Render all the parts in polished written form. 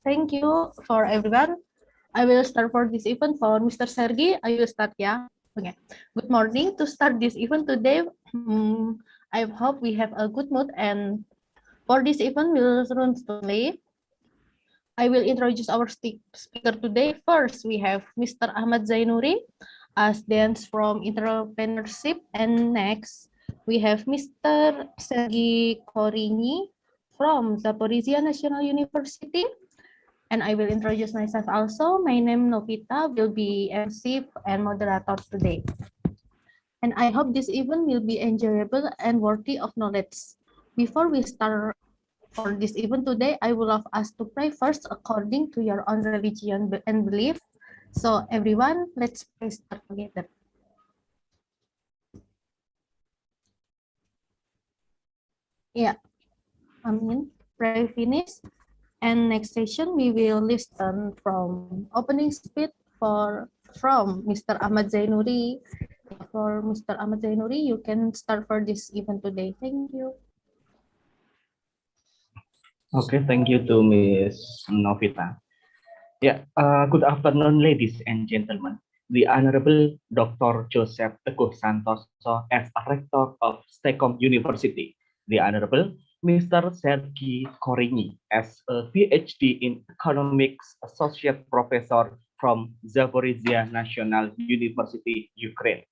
Thank you for everyone. I will start for this event for Mr. Sergi. I will start, yeah. Okay. Good morning. To start this event today, I hope we have a good mood. And for this event, we'll run slowly. I will introduce our speaker today. First, we have Mr. Ahmad Zainuri as dance from entrepreneurship. And next, we have Mr. Sergi Korini from Zaporizhzhia National University. And I will introduce myself also. My name Novita will be MC and moderator today. And I hope this event will be enjoyable and worthy of knowledge. Before we start for this event today, I would love us to pray first according to your own religion and belief. So everyone, let's pray start together. Yeah, Amin. Pray finish. And next session, we will listen from opening speech from Mr. Ahmad Zainuri. For Mr. Ahmad Zainuri, you can start for this event today. Thank you. Okay, thank you to Ms. Novita. Yeah, good afternoon, ladies and gentlemen. The Honorable Dr. Joseph Teguh Santoso as a Rector of Stekom University. The Honorable Mr. Sergi Korini as a PhD in Economics Associate Professor from Zaporizhzhia National University, Ukraine.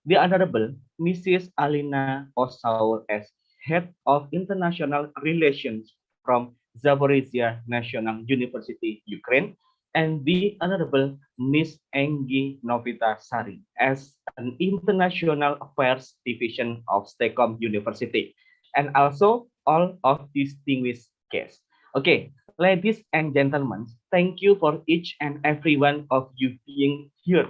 The Honorable Mrs. Alina Osaul as Head of International Relations from Zaporizhzhia National University, Ukraine, and the Honorable Ms. Enggi Novita Sari as an International Affairs Division of Stekom University, and also all of distinguished guests. Okay, ladies and gentlemen, thank you for each and every one of you being here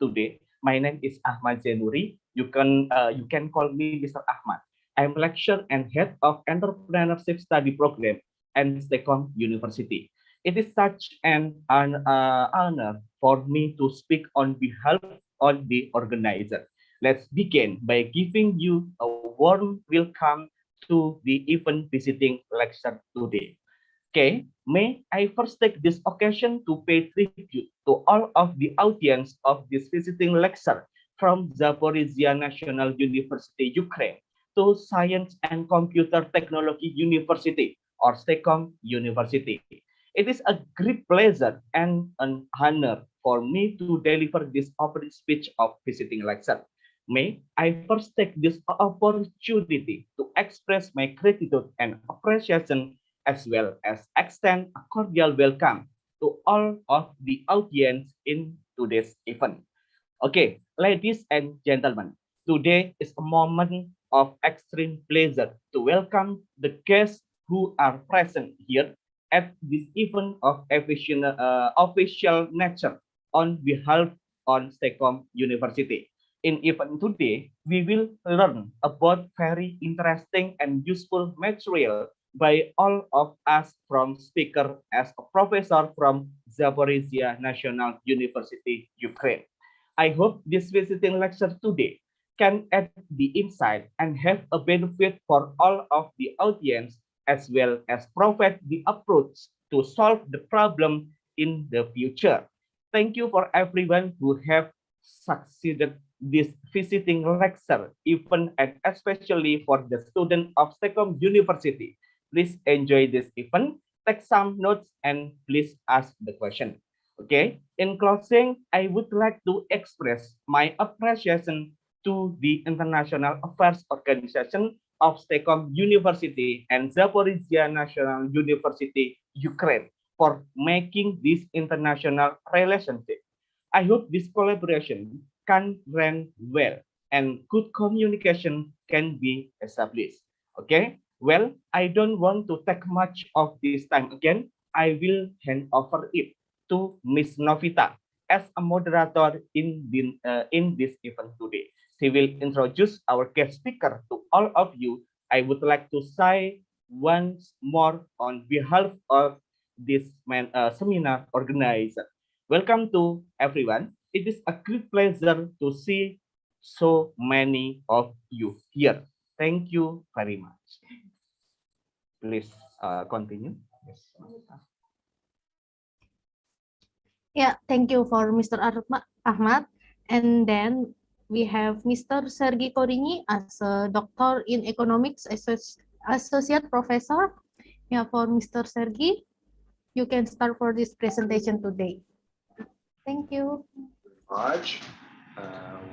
today. My name is Ahmad Zainuri. You can call me Mr. Ahmad. I'm lecturer and head of entrepreneurship study program at Stekom University. It is such an honor for me to speak on behalf of the organizer. Let's begin by giving you a warm welcome to the event visiting lecture today. Okay, may I first take this occasion to pay tribute to all of the audience of this visiting lecture from Zaporizhzhia National University, Ukraine, to Science and Computer Technology University, or STECOM University. It is a great pleasure and an honor for me to deliver this opening speech of visiting lecture. May I first take this opportunity to express my gratitude and appreciation as well as extend a cordial welcome to all of the audience in today's event. Okay, ladies and gentlemen, today is a moment of extreme pleasure to welcome the guests who are present here at this event of official nature on behalf on Stekom University. In event today, we will learn about very interesting and useful material by all of us from speaker as a professor from Zaporizhzhia National University, Ukraine. I hope this visiting lecture today can add the insight and have a benefit for all of the audience as well as provide the approach to solve the problem in the future. Thank you for everyone who have succeeded this visiting lecture, even and especially for the student of Stekom University. Please enjoy this event, take some notes, and please ask the question. Okay, in closing, I would like to express my appreciation to the International Affairs Organization of Stekom University and Zaporizhzhia National University, Ukraine, for making this international relationship. I hope this collaboration can run well and good communication can be established. Okay, well, I don't want to take much of this time again. I will hand over it to Ms. Novita as a moderator in this event today. She will introduce our guest speaker to all of you. I would like to say once more on behalf of this seminar organizer. Welcome to everyone. It is a great pleasure to see so many of you here. Thank you very much. Please continue. Yes. Yeah, thank you for Mr. Ahmad. And then we have Mr. Sergey Korini as a doctor in economics, associate professor. Yeah, for Mr. Sergey, you can start for this presentation today. Thank you. Much.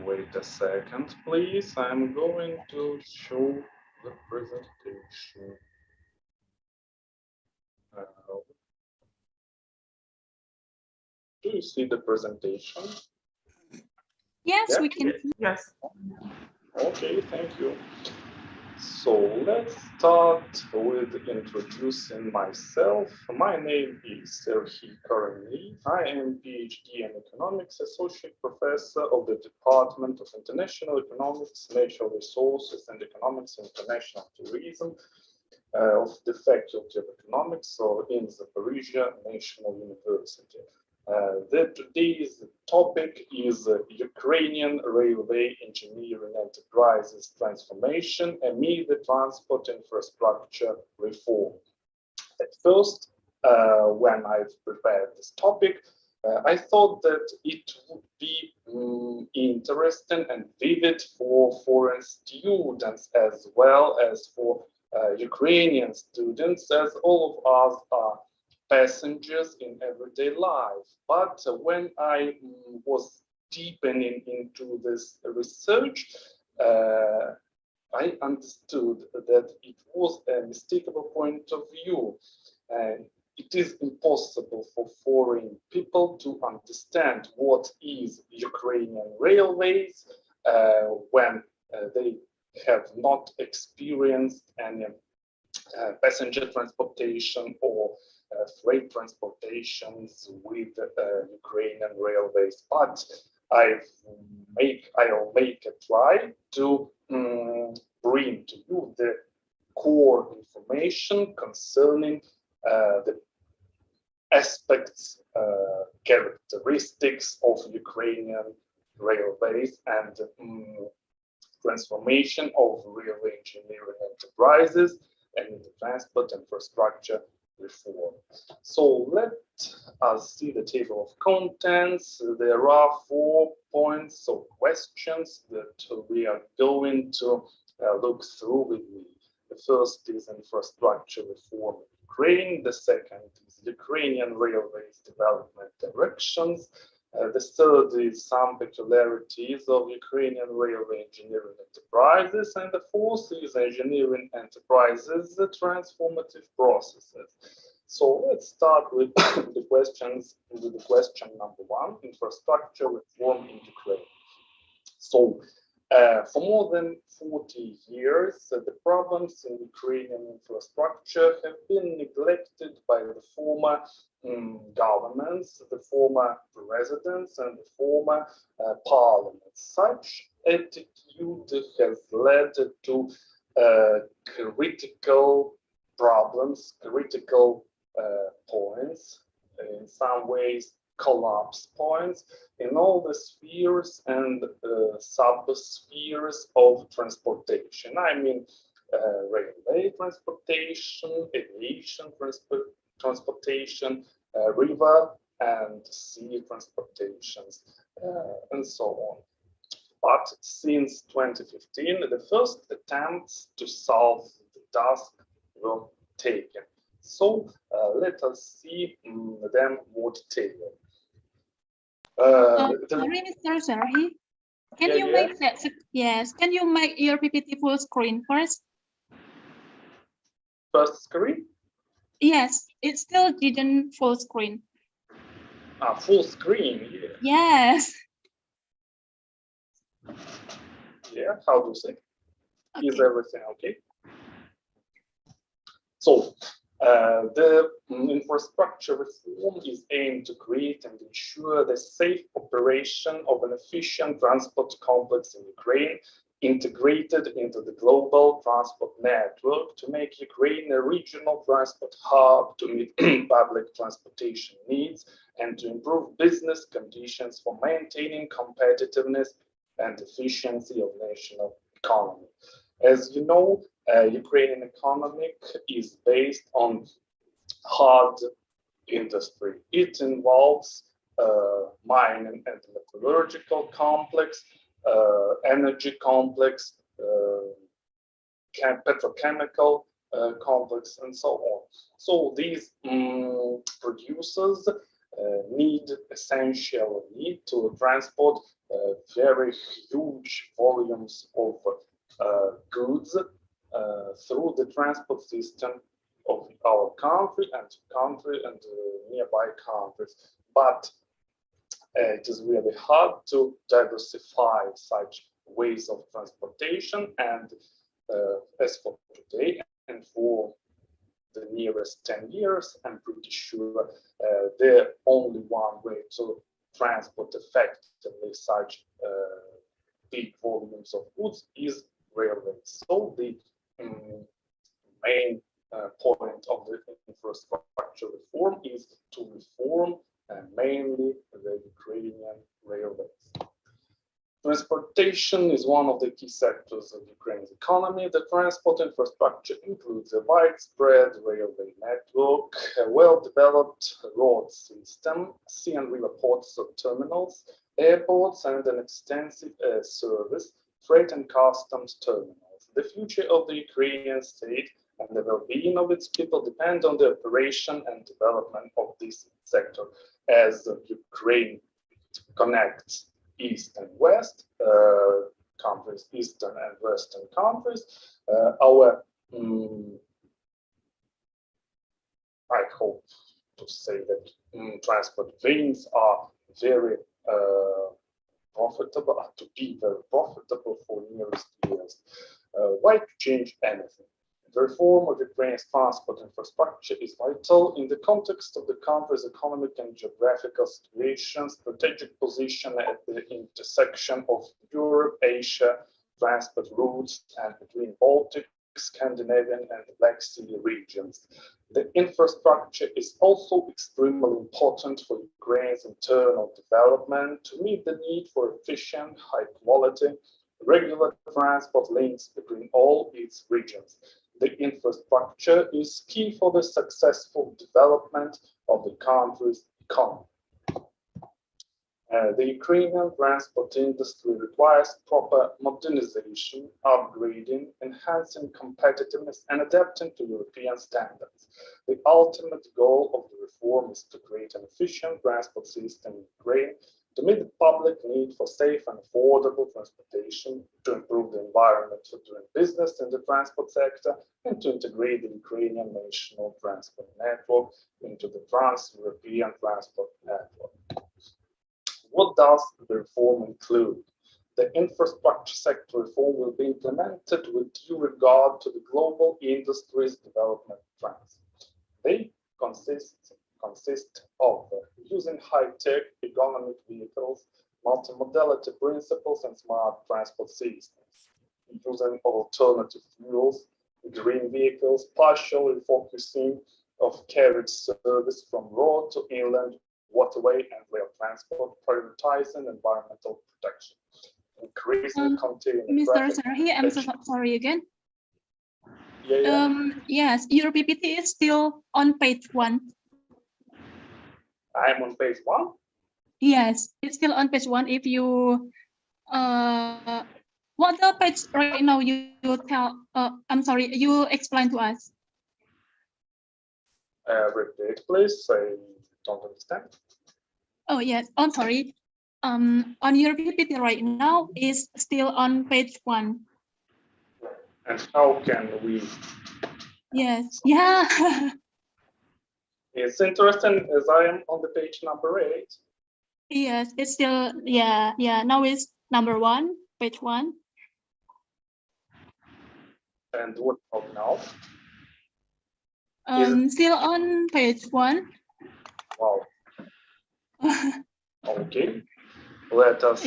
Wait a second, please. I'm going to show the presentation. Uh, do you see the presentation? Yes, Yeah? we can. Yes. Okay, thank you. So let's start with introducing myself. My name is Serhiy Karani. I am PhD in Economics, Associate Professor of the Department of International Economics, Natural Resources and Economics International Tourism of the Faculty of Economics, so in Zaporizhzhia National University. Today's topic is Ukrainian railway engineering enterprises transformation amid the transport infrastructure reform. At first, when I've prepared this topic, I thought that it would be interesting and vivid for foreign students as well as for Ukrainian students, as all of us are passengers in everyday life. But when I was deepening into this research, I understood that it was a mistaken point of view. And it is impossible for foreign people to understand what is Ukrainian railways when they have not experienced any passenger transportation or freight transportations with Ukrainian railways. But I'll make a try to bring to you the core information concerning the aspects, characteristics of Ukrainian railways and transformation of railway engineering enterprises and the transport infrastructure reform. So let us see the table of contents. There are 4 points of questions that we are going to look through with me. The first is infrastructure reform in Ukraine. The second is Ukrainian railways development directions. The third is some peculiarities of Ukrainian railway engineering enterprises, and the fourth is engineering enterprises, the transformative processes. So let's start with the questions. With the question number 1: infrastructure reform in Ukraine. So, for more than 40 years, the problems in Ukrainian infrastructure have been neglected by the former governments, the former presidents, and the former parliaments. Such attitude has led to critical problems, critical points, in some ways collapse points in all the spheres and sub-spheres of transportation. I mean, railway transportation, aviation transportation, river and sea transportations, and so on. But since 2015, the first attempts to solve the task were taken. So let us see them more detail. Sorry, Mr. Serhi. Can you make that? Yes. Can you make your PPT full screen first? First screen? Yes, it still didn't full screen. Full screen. Yeah. Yes. Yeah. How do you say? Okay. Is everything okay? So the infrastructure reform is aimed to create and ensure the safe operation of an efficient transport complex in Ukraine, integrated into the global transport network to make Ukraine a regional transport hub to meet public transportation needs and to improve business conditions for maintaining competitiveness and efficiency of national economy. As you know, Ukrainian economy is based on hard industry. It involves mining and metallurgical complex, energy complex, petrochemical complex, and so on. So these producers essentially need to transport very huge volumes of goods through the transport system of our country and nearby countries. But it is really hard to diversify such ways of transportation, and as for today and for the nearest 10 years, I'm pretty sure the only one way to transport effectively such big volumes of goods is railways. So the main point of the infrastructure reform is to reform mainly the Ukrainian railways. Transportation is one of the key sectors of Ukraine's economy. The transport infrastructure includes a widespread railway network, a well-developed road system, sea and river ports or terminals, airports, and an extensive air service, freight and customs terminals. The future of the Ukrainian state and the well-being of its people depend on the operation and development of this sector. As Ukraine connects East and West countries, Eastern and Western countries, our I hope to say that transport lanes are very profitable, to be very profitable for nearest years. Why to change anything? The reform of Ukraine's transport infrastructure is vital in the context of the country's economic and geographical situation, strategic position at the intersection of Europe, Asia, transport routes, and between Baltic, Scandinavian, and Black Sea regions. The infrastructure is also extremely important for Ukraine's internal development to meet the need for efficient, high-quality, regular transport links between all its regions. The infrastructure is key for the successful development of the country's economy. The Ukrainian transport industry requires proper modernization, upgrading, enhancing competitiveness, and adapting to European standards. The ultimate goal of the reform is to create an efficient transport system in Ukraine to meet the public need for safe and affordable transportation, to improve the environment for doing business in the transport sector, and to integrate the Ukrainian national transport network into the trans-European transport network. What does the reform include? The infrastructure sector reform will be implemented with due regard to the global industry's development trends. They consist of using high-tech ergonomic vehicles, multimodality principles, and smart transport systems, using alternative fuels, green vehicles, partial refocusing of carriage service from road to inland, waterway, and rail transport, prioritizing environmental protection, increasing container Mr. traffic. Sarhi, I'm so sorry again. Yeah. Yes, your PPT is still on page 1. I'm on page 1. Yes, it's still on page 1. If you what the page right now you tell I'm sorry, you explain to us. Repeat, please. I don't understand. Oh yes, I'm sorry. On your PPT right now is still on page 1. And how can we? Yes, yeah. It's interesting as I am on the page number 8. Yes, it's still, yeah. Now it's number 1, page 1. And what about now? Still on page 1. Wow. Okay. Let us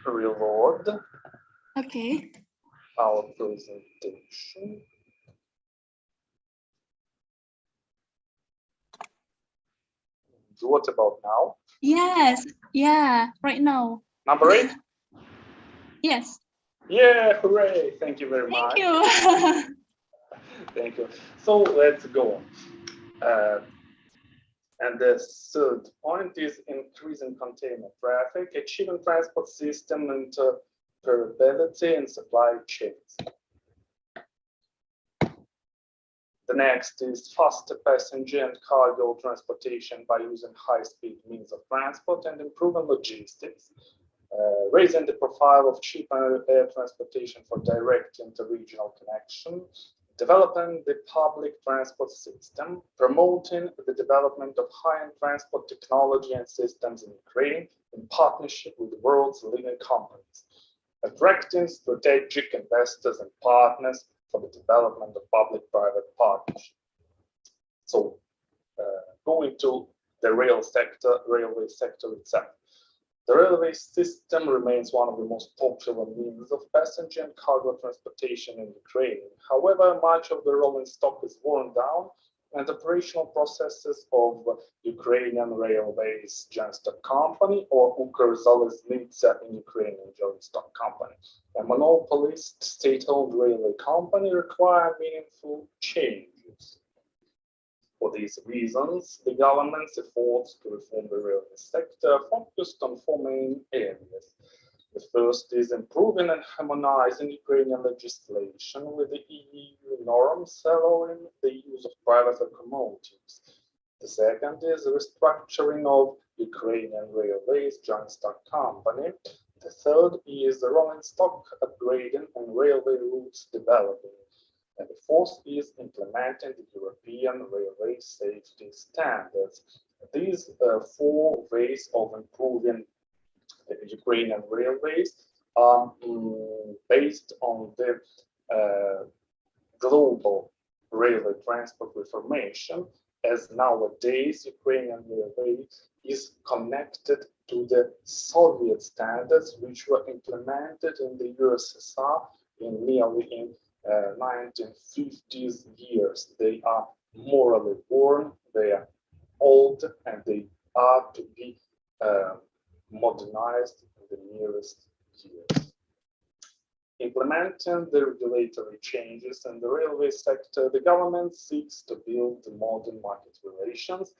reload our presentation. What about now? Yes, yeah, right now. Number 8? Yes. Yeah, hooray. Thank you very much. Thank you. Thank you. So let's go on. And the third point is increasing container traffic, achieving transport system interoperability in supply chains. The next is faster passenger and cargo transportation by using high-speed means of transport and improving logistics, raising the profile of cheaper air transportation for direct interregional connection, developing the public transport system, promoting the development of high-end transport technology and systems in Ukraine in partnership with the world's leading companies, attracting strategic investors and partners for the development of public-private partnership. So, going to the railway sector itself. The railway system remains one of the most popular means of passenger and cargo transportation in Ukraine. However, much of the rolling stock is worn down, and operational processes of Ukrainian Railways Joint Stock Company or Ukrzaliznytsia in Ukrainian Joint Stock Company, a monopolist state-owned railway company, require meaningful changes. For these reasons, the government's efforts to reform the railway sector focused on four main areas. The first is improving and harmonizing Ukrainian legislation with the EU norms, allowing the use of private locomotives. The second is restructuring of Ukrainian Railways Joint Stock Company. The third is the rolling stock upgrading and railway routes developing. And the fourth is implementing the European railway safety standards. These four ways of improving the Ukrainian railways are based on the global railway transport reformation, as nowadays Ukrainian railway is connected to the Soviet standards, which were implemented in the USSR in nearly 1950s years. They are morally worn, they are old, and they are to be modernized in the nearest years. Implementing the regulatory changes in the railway sector, the government seeks to build the modern market relations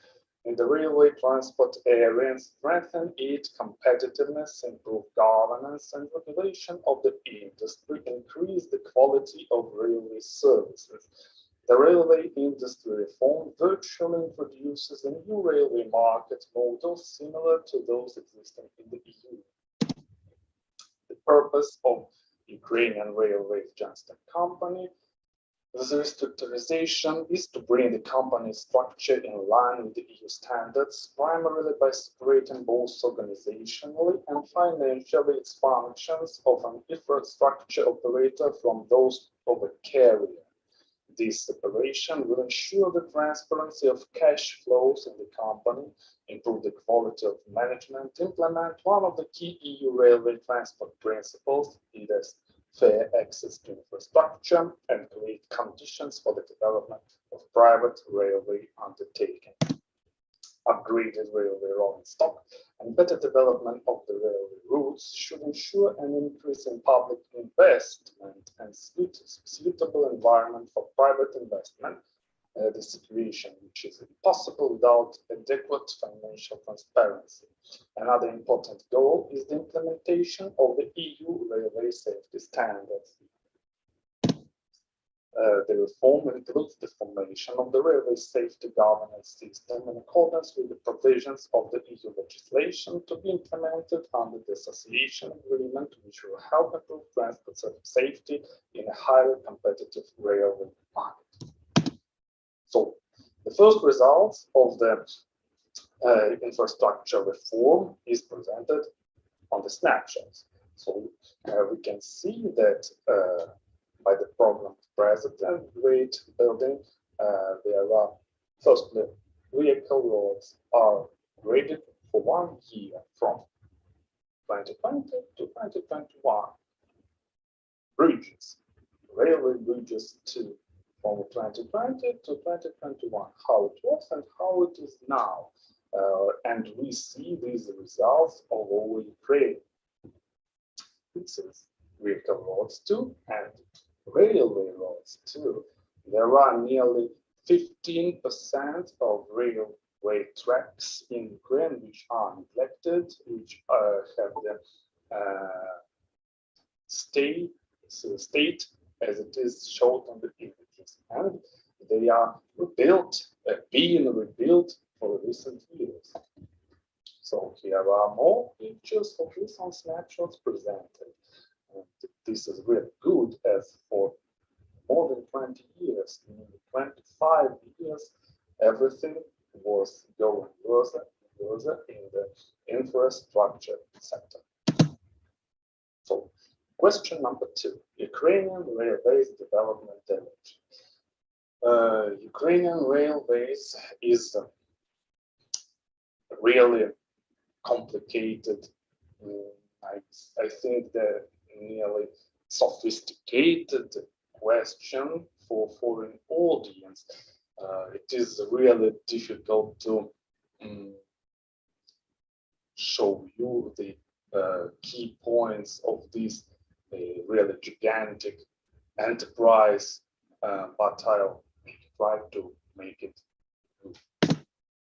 in the railway transport area and strengthen its competitiveness, improve governance and regulation of the industry, increase the quality of railway services. The railway industry reform virtually introduces a new railway market model similar to those existing in the EU. The purpose of Ukrainian Railways Joint Stock Company with restructurization is to bring the company's structure in line with the EU standards, primarily by separating both organizationally and financially its functions of an infrastructure operator from those of a carrier. This separation will ensure the transparency of cash flows in the company, improve the quality of management, implement one of the key EU railway transport principles, it is fair access to infrastructure, and create conditions for the development of private railway undertaking. Upgraded railway rolling stock and better development of the railway routes should ensure an increase in public investment and suitable environment for private investment, the situation which is impossible without adequate financial transparency. Another important goal is the implementation of the EU railway safety standards. The reform includes the formation of the railway safety governance system in accordance with the provisions of the EU legislation to be implemented under the association agreement, which will help improve transport safety in a highly competitive railway market. So, the first results of the infrastructure reform is presented on the snapshots. So, we can see that by the program president grade building, there are firstly vehicle roads are graded for 1 year from 2020 to 2021. Bridges, railway bridges too, from 2020 to 2021, how it was and how it is now. And we see these results all over Ukraine. This is vehicle roads too, and railway roads too. There are nearly 15% of rail tracks in Ukraine which are neglected, which have the state as it is shown on the images, and they are being rebuilt for recent years. So here are more pictures of recent snapshots presented. And this is really good, as for more than 20 years, nearly 25 years, everything was going worse in the infrastructure sector. So, question number 2, Ukrainian Railways Development Direction. Ukrainian Railways is really complicated, I think the nearly sophisticated question for foreign audience. It is really difficult to show you the key points of this really gigantic enterprise, but I'll try to make it.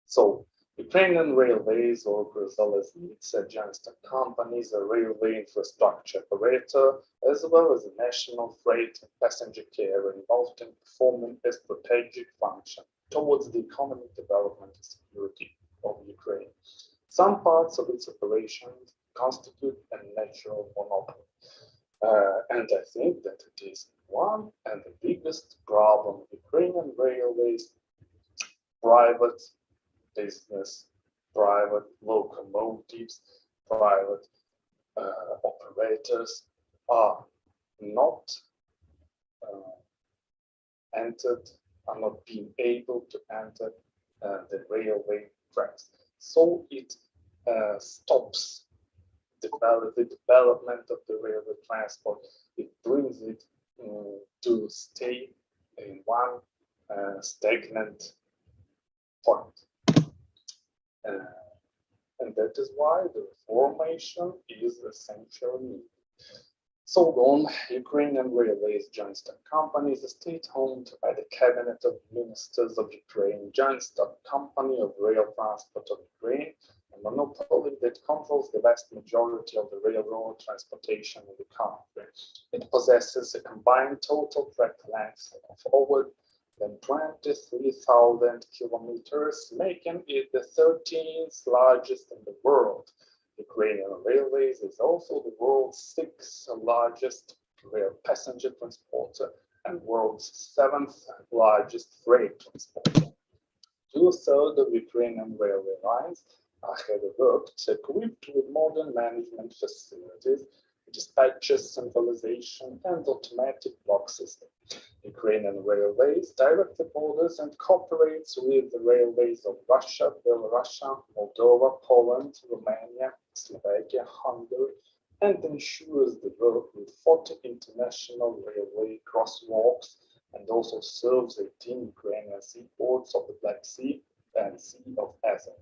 So, Ukrainian Railways, or Zaporizhzhia joint company, is a railway infrastructure operator, as well as a national freight and passenger carrier involved in performing a strategic function towards the economic development and security of Ukraine. Some parts of its operations constitute a natural monopoly. And I think that it is one and the biggest problem of Ukrainian railways, private business, private locomotives, private operators are not being able to enter the railway tracks. So it stops the development of the railway transport. It brings it to stay in one stagnant point. And that is why the reformation is essentially needed. So on, Ukrainian Railways Joint Stock Company is a state-owned by the Cabinet of Ministers of Ukraine Joint Stock Company of Rail Transport of Ukraine, a monopoly that controls the vast majority of the railroad transportation in the country. It possesses a combined total track length of over than 23,000 kilometers, making it the 13th largest in the world. Ukrainian Railways is also the world's 6th largest rail passenger transporter and world's 7th largest freight transporter. 2/3 of Ukrainian railway lines are heavy-worked, equipped with modern management facilities, dispatches, centralization, and automatic block system. Ukrainian Railways directly borders and cooperates with the railways of Russia, Belarus, Moldova, Poland, Romania, Slovakia, Hungary, and ensures the work with 40 international railway crosswalks, and also serves 18 Ukrainian seaports of the Black Sea and Sea of Azov.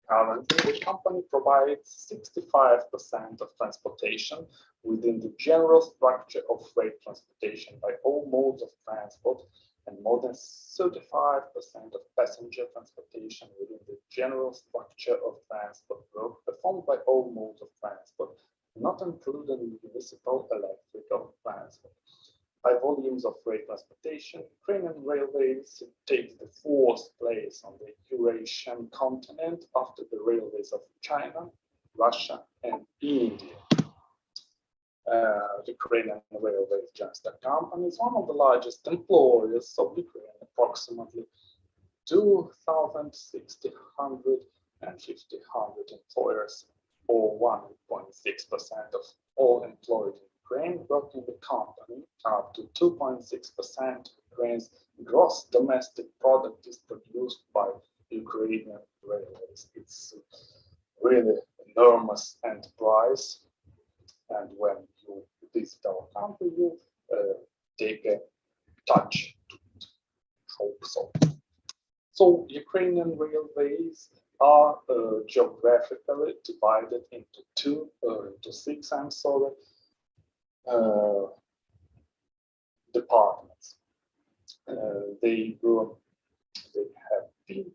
Currently, the company provides 65% of transportation within the general structure of freight transportation by all modes of transport, and more than 35% of passenger transportation within the general structure of transport work performed by all modes of transport, not including municipal electrical transport. By volumes of freight transportation, Ukrainian Railways take the 4th place on the Eurasian continent after the railways of China, Russia, and India. The Ukrainian Railways Joint Stock Company is one of the largest employers of Ukraine, approximately 2,650 employers, or 1.6% of all employed in Ukraine work in the company. Up to 2.6% of Ukraine's gross domestic product is produced by Ukrainian railways. It's really enormous enterprise, and when you visit our country, you take a touch to it. Hope so. So Ukrainian railways are geographically divided into six departments. They have been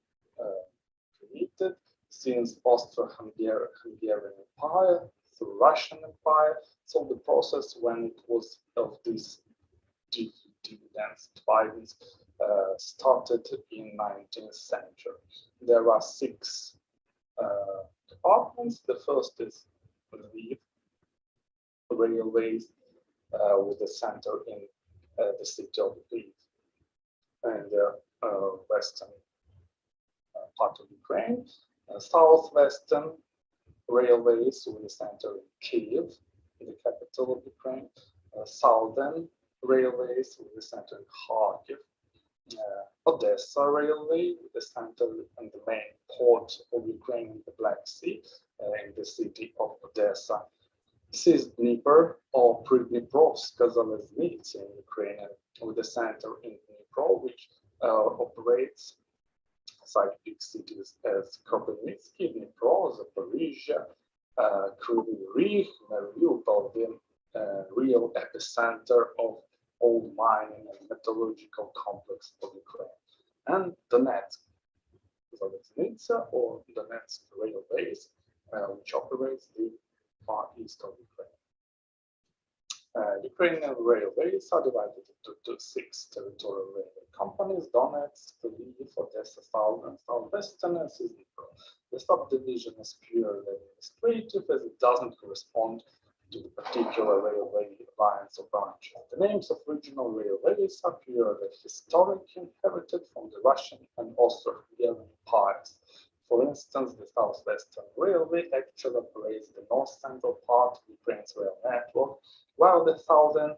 since Austro-Hungarian Empire through Russian Empire. So the process when it was of these dividends started in 19th century. There are 6 departments. The first is Lviv railways with the center in the city of Lviv and the western part of Ukraine. Southwestern railways with the center in Kiev, the capital of Ukraine. Southern railways with the center in Kharkiv. Odessa railway with the center and the main port of Ukraine in the Black Sea in the city of Odessa. This is Dnieper or Pridniprovska Zaleznica in Ukraine with the center in Dnipro, which operates such big cities as Kropyvnytsky, Dnipro, Zaporizhzhia, Kryvyi Rih, Mariupol, the real epicenter of old mining and metallurgical complex of Ukraine, and Donetsk, Zaleznica or Donetsk railways, which operates the far east of Ukraine. Ukrainian railways are divided into 6 territorial railway companies: Donetsk, Lviv, Odessa, South and Southwestern, and Dnipro. The subdivision is purely administrative as it doesn't correspond to the particular railway lines or branches. The names of regional railways are purely historic, inherited from the Russian and Austro-Hungarian empires. For instance, the Southwestern Railway actually operates the north-central part of Ukraine's rail network, while the Southern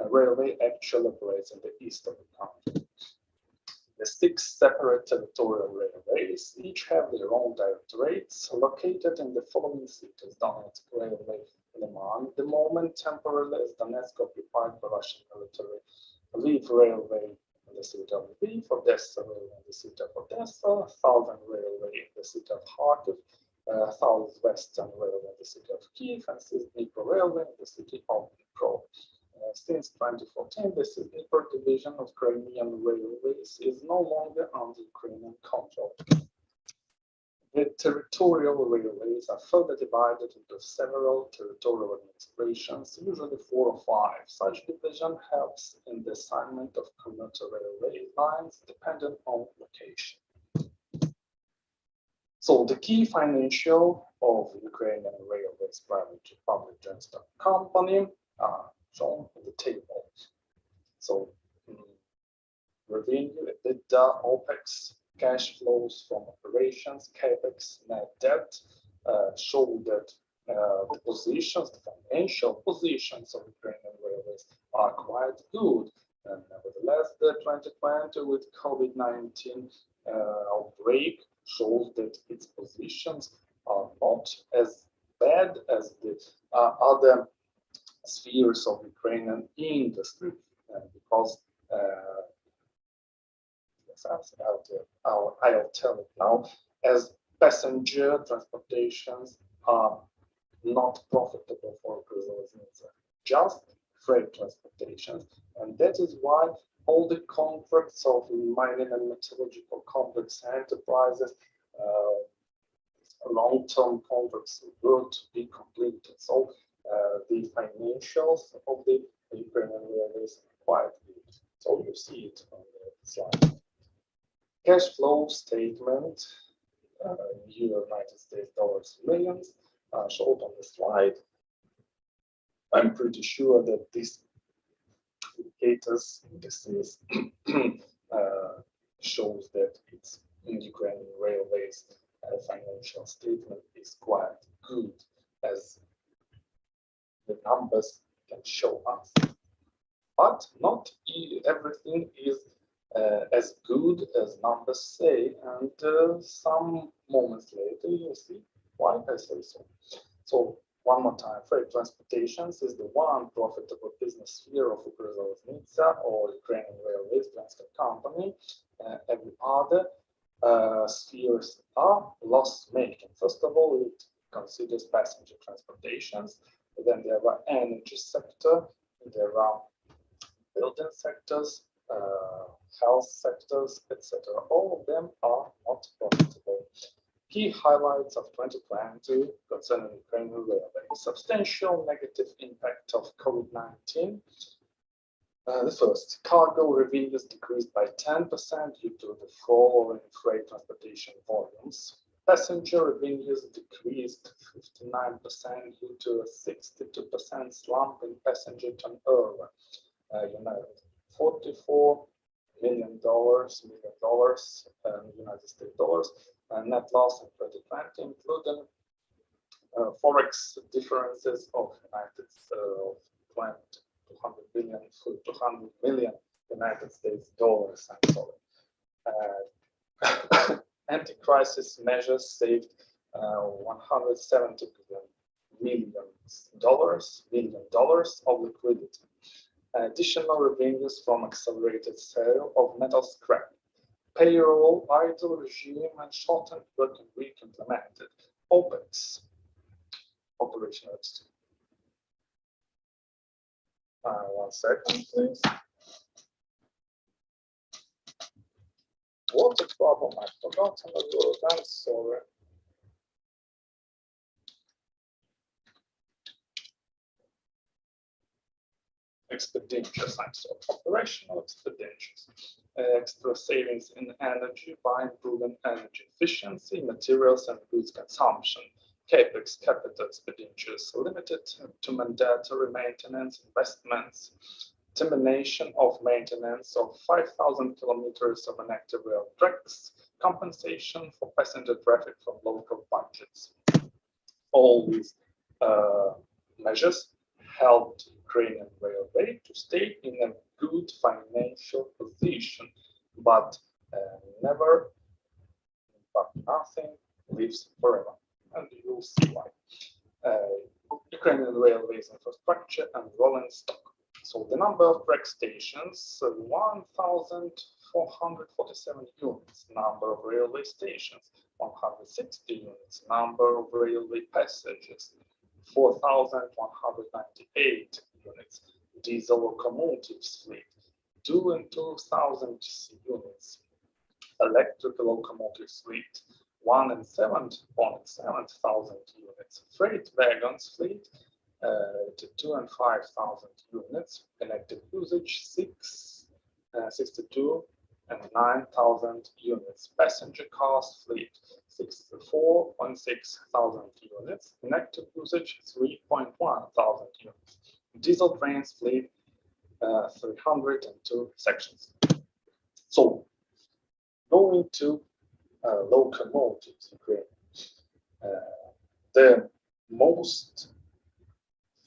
Railway actually operates in the east of the country. The 6 separate territorial railways each have their own directorates located in the following cities: Donetsk Railway, Liman, at the moment temporarily as Donetsk occupied by Russian military, Lviv Railway in the city of Lviv, Odessa Railway in the city of Odessa, Southern Railway in the city of Kharkiv, Southwestern Railway in the city of Kiev, and Dnipro Railway in the city of Dnipro. Since 2014, the Dnipro division of Crimean Railways is no longer under Ukrainian control. The territorial railways are further divided into several territorial administrations, usually 4 or 5. Such division helps in the assignment of commuter railway lines dependent on location. So the key financial of Ukrainian Railways private public joint stock company are shown in the table. So revenue, EBITDA, OPEX, cash flows from operations, capex, net debt show that the positions, the financial positions of Ukrainian railways are quite good. And nevertheless, the 2020 with COVID-19 outbreak shows that its positions are not as bad as the other spheres of Ukrainian industry, because I'll tell it now, as passenger transportations are not profitable for Ukrzaliznytsia, just freight transportations, and that is why all the contracts of mining and metallurgical complex enterprises, long-term contracts were to be completed. So the financials of the Ukrainian railways are quite good. So you see it on the slide. Cash flow statement, United States dollars millions, showed on the slide. I'm pretty sure that these indicators, indices, shows that it's in Ukrainian railways financial statement is quite good, as the numbers can show us. But not everything is as good as numbers say, and some moments later you'll see why I say so. So one more time, freight transportations is the one profitable business sphere of Ukrzaliznytsia or Ukrainian Railways Transport Company. Every other spheres are loss-making. First of all, it considers passenger transportations. Then there are energy sector, there are building sectors, health sectors, etc. All of them are not profitable. Key highlights of 2020 concerning Ukrainian railway: substantial negative impact of COVID-19. The first, cargo revenues decreased by 10% due to the fall in freight transportation volumes. Passenger revenues decreased 59% due to a 62% slump in passenger turnover. $44 million United States dollars. Net loss in 2020, including forex differences of 200 million United States dollars. I'm sorry. Anti-crisis measures saved $170 million of liquidity. Additional revenues from accelerated sale of metal scrap. Payroll idle regime and shortened working week implemented. OPEX, operational expense. 1 second, please. What's the problem? I forgot some of the I'm sorry. Expenditures, I'm sorry. Operational expenditures. Extra savings in energy by improving energy efficiency, materials and goods consumption. CapEx, capital expenditures, limited to mandatory maintenance investments. Termination of maintenance of 5,000 kilometers of inactive rail tracks. Compensation for passenger traffic from local budgets. All these measures helped Ukrainian railway to stay in a good financial position, but nothing lives forever, and you'll see why. Ukrainian railways infrastructure and rolling stock. So the number of track stations, 1,447 units. Number of railway stations, 160 units. Number of railway passengers, 4,198 units. Diesel locomotives fleet, 2,000 units. Electric locomotives fleet, 1,700 units. Freight wagons fleet, 2,000 and 5,000 units. Connected usage, 62 and 9,000 units. Passenger cars fleet, 64.6 thousand units. Connected usage, 3.1 thousand units. Diesel trains fleet, 302 sections. So, going to locomotives, Ukraine. The most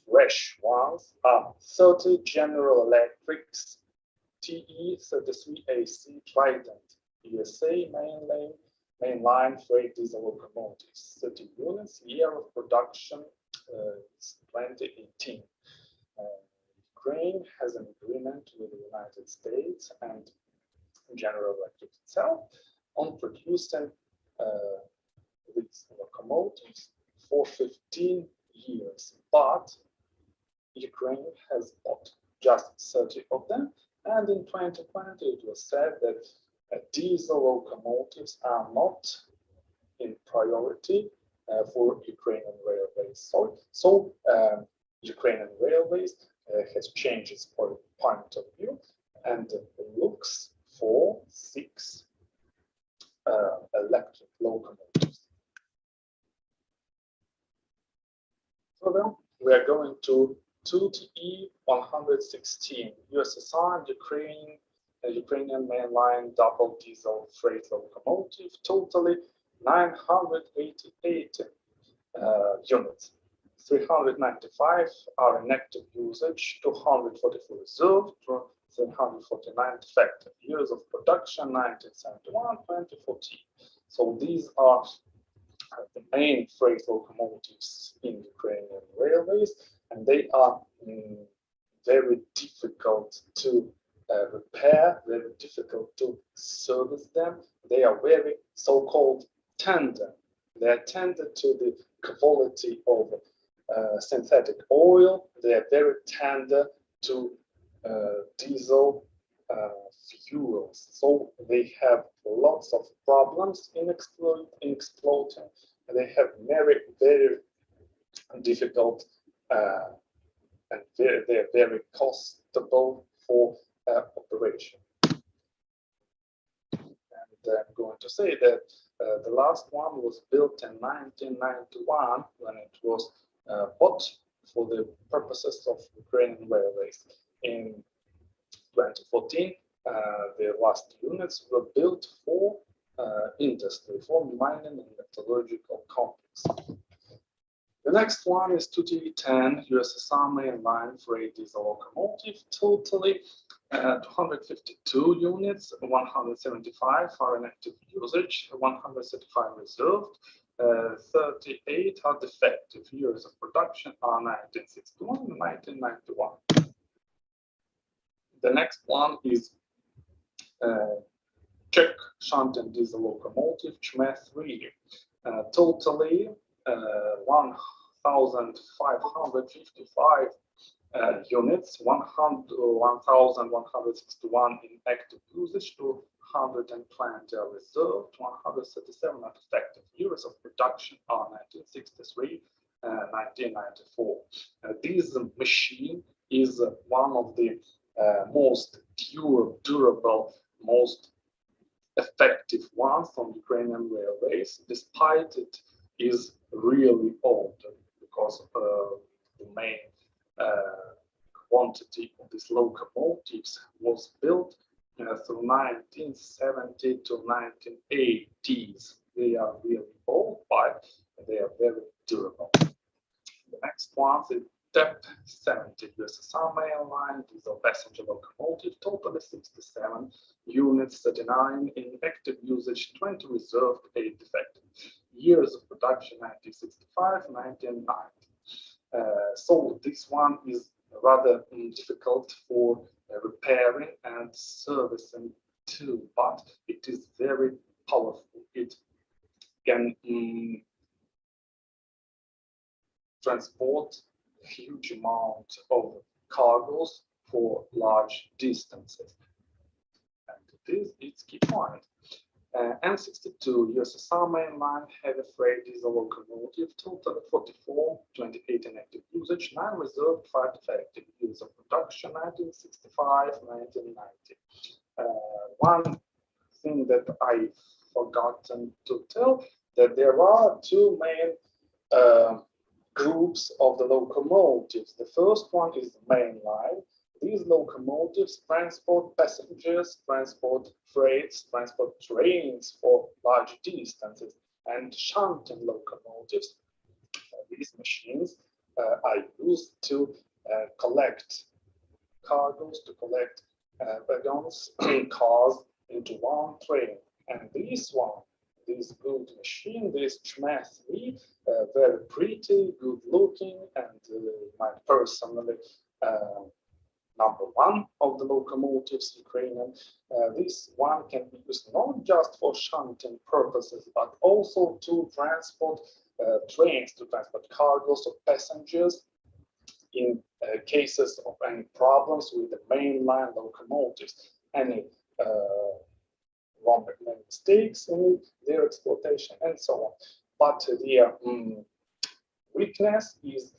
fresh ones are 30 General Electric's TE33AC Trident USA mainline freight diesel locomotives, 30 units, year of production 2018. Ukraine has an agreement with the United States and General Electric itself on producing these locomotives for 15 years, but Ukraine has bought just 30 of them, and in 2020 it was said that diesel locomotives are not in priority for Ukrainian railways. So Ukrainian railways has changed its point of view and looks for 6 electric locomotives. So then we are going to 2TE116 USSR and Ukrainian mainline double diesel freight locomotive, totally 988 units. 395 are in active usage, 244 reserved, 349 effective. Years of production 1971, 2014. So these are the main freight locomotives in Ukrainian railways, and they are very difficult to repair, very difficult to service them. They are very so-called tender. They are tender to the quality of synthetic oil. They are very tender to diesel fuels. So they have lots of problems in exploiting. They have very, very difficult and they're very costable for operation. And I'm going to say that the last one was built in 1991 when it was bought for the purposes of Ukrainian railways. In 2014, the last units were built for industry, for mining and metallurgical complex. The next one is 2T10 USSR mainline freight diesel locomotive, totally 252 units, 175 are in active usage, 135 reserved, 38 are defective. Years of production are 1961 and 1991. The next one is Czech shunt and diesel locomotive Chme 3, totally 1,555 units, 1,161 in active usage, 220 are reserved, 137 are defective. Years of production are 1963 and 1994. This machine is one of the most durable, most effective ones on Ukrainian railways, despite it is really old, because the main quantity of these locomotives was built through 1970 to 1980s. They are really old, but they are very durable. The next one is TEP 70 USSR mainline diesel passenger locomotive, totally 67 units, 39 in active usage, 20 reserved, 8 defective. Years of production 1965, 1990. So this one is rather difficult for repairing and servicing too, but it is very powerful. It can transport a huge amount of cargoes for large distances. And this is key point. M62 USSR mainline heavy freight diesel locomotive, total 44, 28 in active usage, 9 reserved, 5 defective. Years of production 1965, 1990. One thing that I forgotten to tell, that there are two main groups of the locomotives. The first one is the main line. These locomotives transport passengers, transport freights, transport trains for large distances, and shunting locomotives. These machines are used to collect cargoes, to collect wagons, cars into one train. And this one, this good machine, this Chme 3, very pretty, good looking, and my personally number one of the locomotives, Ukrainian. This one can be used not just for shunting purposes, but also to transport trains, to transport cargoes of passengers in cases of any problems with the mainline locomotives, any wrong mistakes in their exploitation, and so on. But their weakness is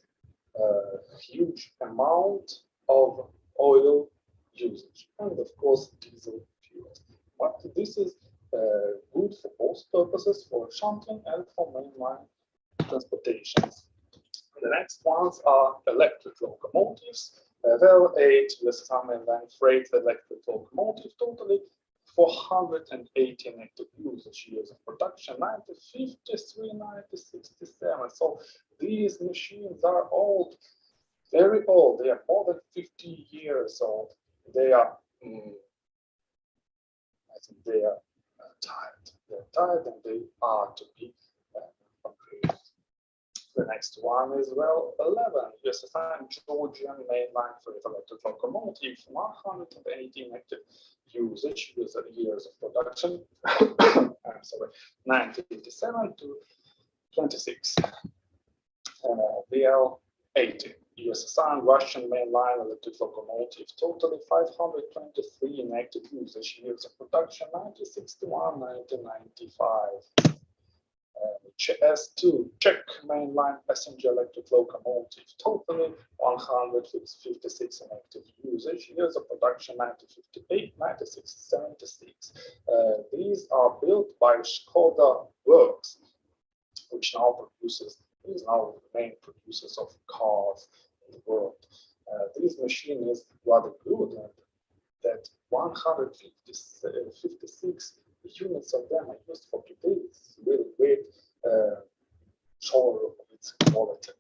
a huge amount of oil usage, and of course diesel fuels. But this is good for both purposes, for shunting and for mainline transportations. The next ones are electric locomotives. Well, 8 USSR mainline freight electric locomotive, totally 418 active usage. Years of production 1953, 1967. So these machines are old, very old. They are more than 50 years old. They are, I think they are tired. They're tired and they are to be upgraded. The next one is, well, 11 USSR Georgian mainline freight electric locomotive, 118 active usage, years of production. I'm sorry, 1987 to 26. VL 80. USSR and Russian mainline electric locomotive, totally 523 in active usage, years of production 1961, 1995. HS2 Czech mainline passenger electric locomotive, totally 156 in active usage, years of production 1958, 1976. These are built by Skoda Works, which now is now the main producers of cars in the world. This machine is rather good, and that 156 units of them are used for today. It's really great show of its quality.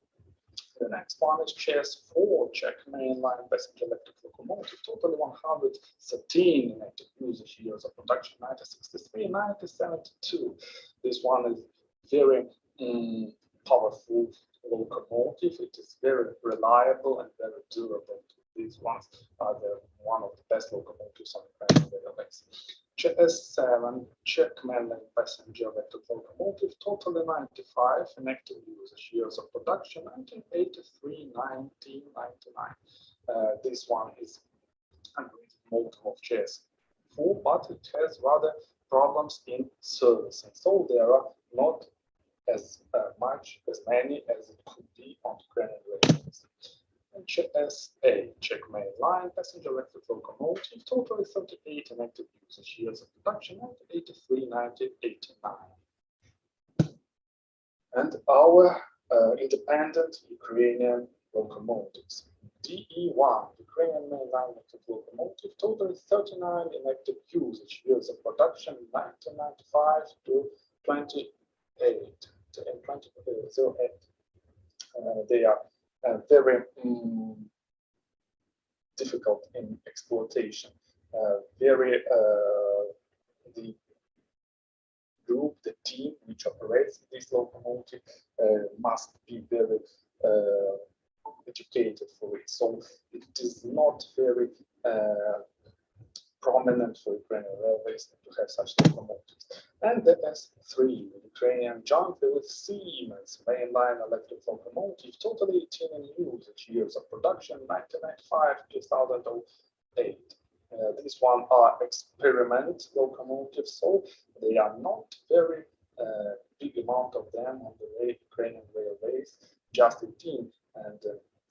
The next one is HS4 Czech mainline passenger electric locomotive, totally 113 in active usage, years of production 1963, 1972. This one is very powerful locomotive. It is very reliable and very durable. These ones are one of the best locomotives on the railways. HS7 Czech mainline passenger electric locomotive, totally 95 in active usage, years of production 1983, 1999. This one is a great motor of HS4, but it has rather problems in service, and so there are not as many as it could be on Ukrainian railways. HSA Czech mainline passenger electric locomotive, totally 38 in active usage, years of production 1983, 1989. And our independent Ukrainian locomotives. DE1 Ukrainian mainline electric locomotive, totally 39 in active usage, years of production 1995 to 2008. They are very difficult in exploitation. The group, the team which operates this locomotive must be very educated for it. So it is not very prominent for Ukrainian railways to have such locomotives. And the S3, Ukrainian jointly with Siemens mainline electric locomotive, totally 18 in usage, years of production 1995 2008. These one are experiment locomotives, so they are not very big amount of them on the Ukrainian railways, just 18. And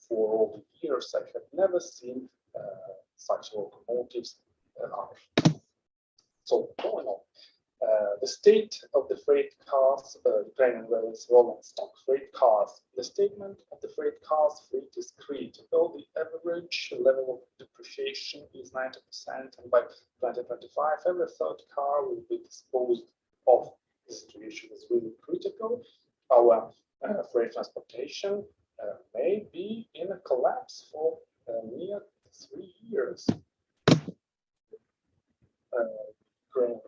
for all the years, I have never seen such locomotives alive. So going on. The state of the freight cars, Ukrainian railways rolling stock freight cars. The statement of the freight cars fleet is critical. The average level of depreciation is 90%, and by 2025, every third car will be disposed of. The situation is really critical. Our freight transportation may be in a collapse for near 3 years.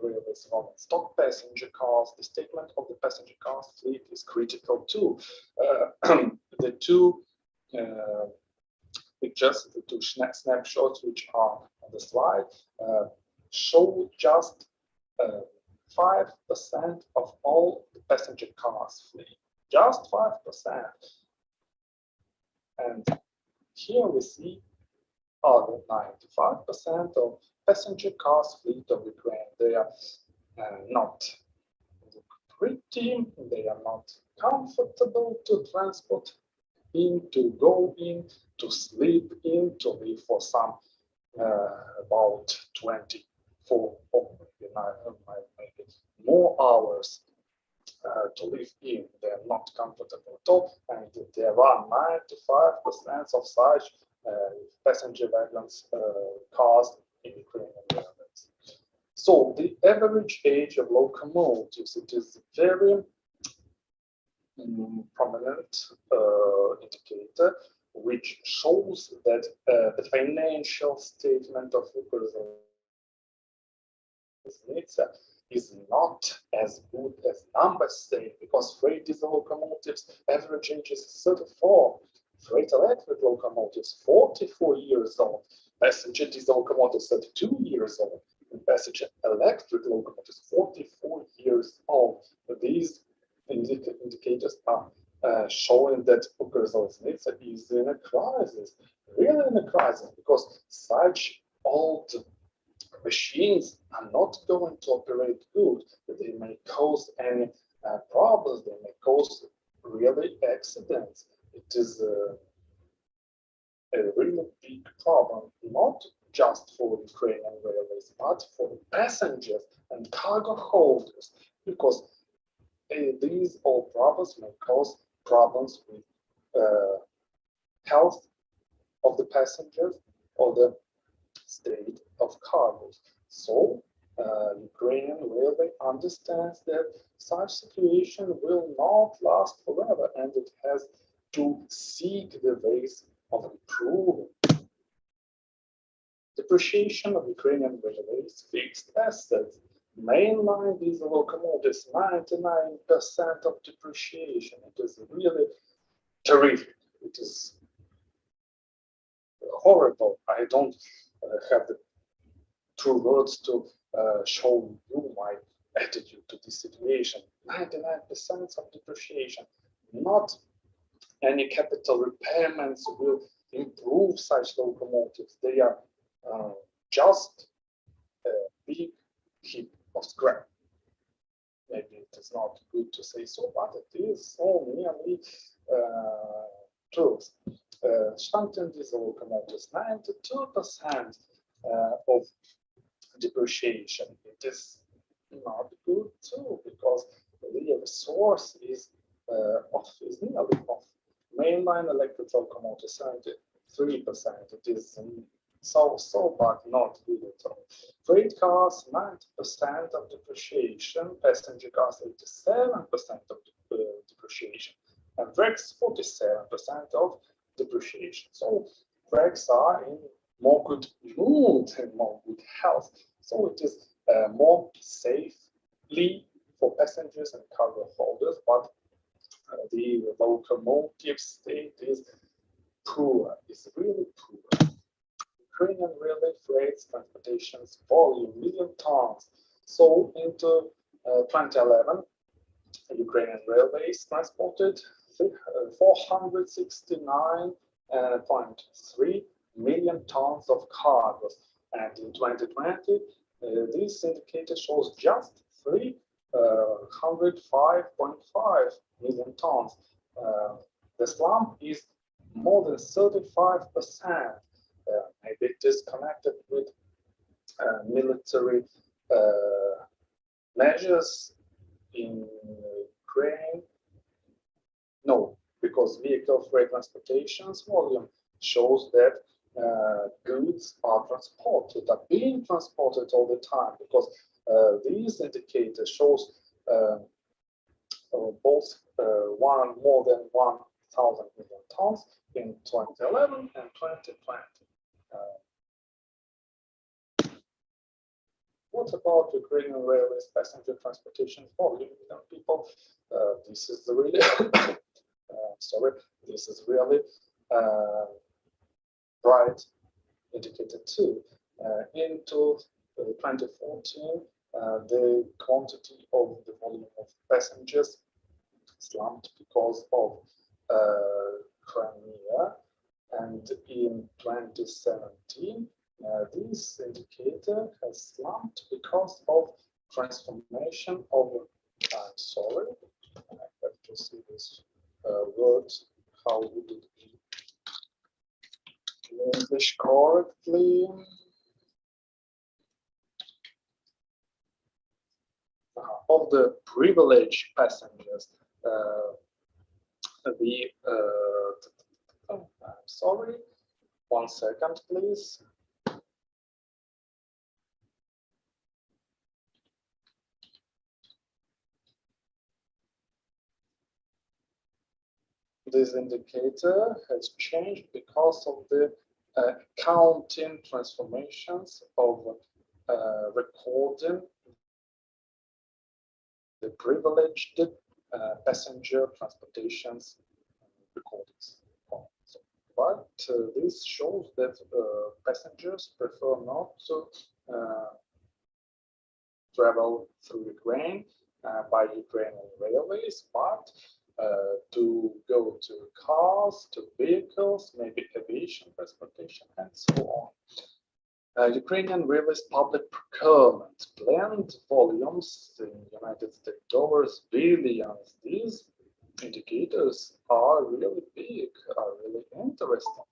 Railways rolling stock passenger cars. The statement of the passenger cars fleet is critical too. The two pictures, the two snapshots which are on the slide, show just 5% of all the passenger cars fleet. Just 5%. And here we see other 95% of passenger cars fleet of Ukraine. They are not pretty, they are not comfortable to transport in, to go in, to sleep in, to live for some about 24 or maybe more hours to live in. They are not comfortable at all, and there are 95% of such passenger wagons, cars in Ukrainian railways. So the average age of locomotives, it is very prominent indicator, which shows that the financial statement of Ukrzaliznytsia is not as good as numbers say, because freight diesel locomotives average age is 34. Freight electric locomotives 44 years old, passenger diesel locomotives 32 years old, and passenger electric locomotives 44 years old. These indicators are showing that Ukrzaliznytsia is in a crisis, really in a crisis, because such old machines are not going to operate good. They may cause any problems, they may cause really accidents. It is a really big problem, not just for Ukrainian railways, but for passengers and cargo holders, because these all problems may cause problems with health of the passengers or the state of cargoes. So Ukrainian railway understands that such situation will not last forever, and it has to seek the ways of improving. Depreciation of Ukrainian railways fixed assets. Mainline diesel locomotives, 99% of depreciation. It is really terrific. It is horrible. I don't have the true words to show you my attitude to this situation. 99% of depreciation. Not any capital repairments will improve such locomotives. They are just a big heap of scrap. Maybe it is not good to say so, but it is so nearly truth. Shunting diesel locomotives, 92% of depreciation. It is not good too, because the resource is nearly off. Mainline electric locomotives, 73%. It is so, but not good at all. Freight cars, 90% of depreciation. Passenger cars, 87% of depreciation. And wrecks, 47% of depreciation. So wrecks are in more good mood and more good health. So it is more safely for passengers and cargo holders, but the locomotive state is poor, is really poor. Ukrainian railway freight transportation's volume, million tons. So into 2011, Ukrainian railways transported 469.3 million tons of cargo, and in 2020 this indicator shows just 305.5 million tons. The slump is more than 35%. Maybe it is connected with military measures in Ukraine. No, because vehicle freight transportation's volume shows that goods are being transported all the time, because these indicators shows both more than 1,000 million tons in 2011 and 2020. What about Ukrainian railways passenger transportation volume? Young people, this is really this is really bright indicator too. Into 2014, the quantity of the volume of passengers slumped because of Crimea, and in 2017, this indicator has slumped because of transformation of. Sorry, I have to see this word. How would it be in English correctly? Of the privileged passengers, I'm sorry, 1 second, please. This indicator has changed because of the accounting transformations of recording the privileged passenger transportation's recordings. But this shows that passengers prefer not to travel through Ukraine by Ukrainian railways, but to go to cars, to vehicles, maybe aviation transportation, and so on. Ukrainian Railways public procurement planned volumes in United States dollars, billions. These indicators are really big, are really interesting,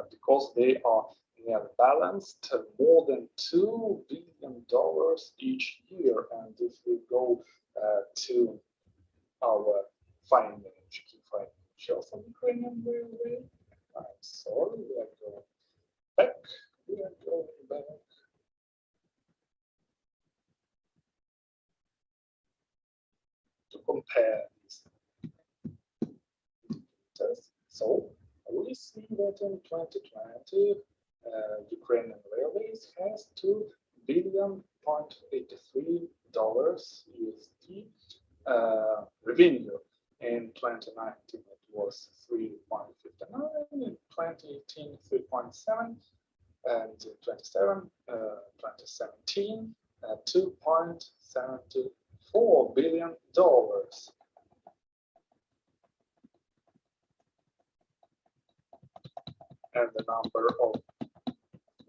because they are nearly balanced, more than $2 billion each year. And if we go to our key financials on Ukrainian Railway, I'm sorry, we are going back. We are going back. To compare these indicators. So we see that in 2020, Ukrainian Railways has $2.83 USD revenue. In 2019, it was 3.59. In 2018, 3.7. And in 2017, $2.74 billion. And the number of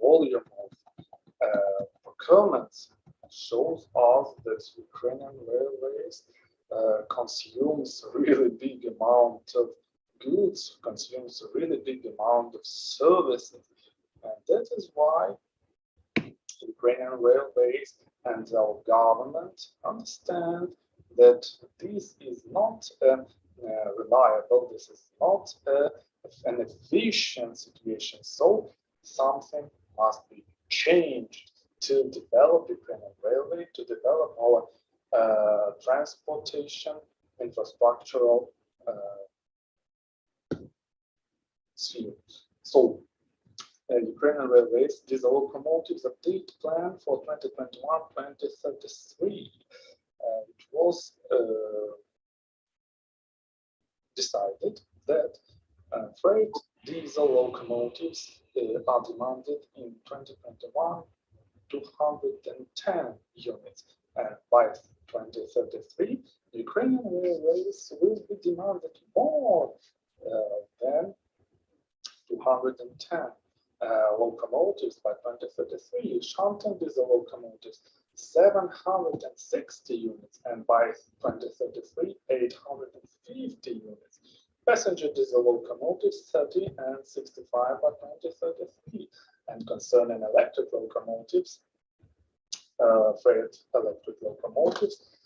volume of procurements shows us that Ukrainian Railways consumes a really big amount of goods, consumes a really big amount of services. And that is why Ukrainian Railways and our government understand that this is not reliable, this is not an efficient situation. So something must be changed to develop Ukrainian Railway, to develop our transportation infrastructural sphere. So Ukrainian Railways diesel locomotives update plan for 2021-2033. It was decided that freight diesel locomotives are demanded in 2021 210 units, and by 2033 Ukrainian Railways will be demanded more than 210 locomotives by 2033, shunting diesel locomotives 760 units, and by 2033 850 units. Passenger diesel locomotives 30 and 65 by 2033. And concerning electric locomotives, freight electric locomotives,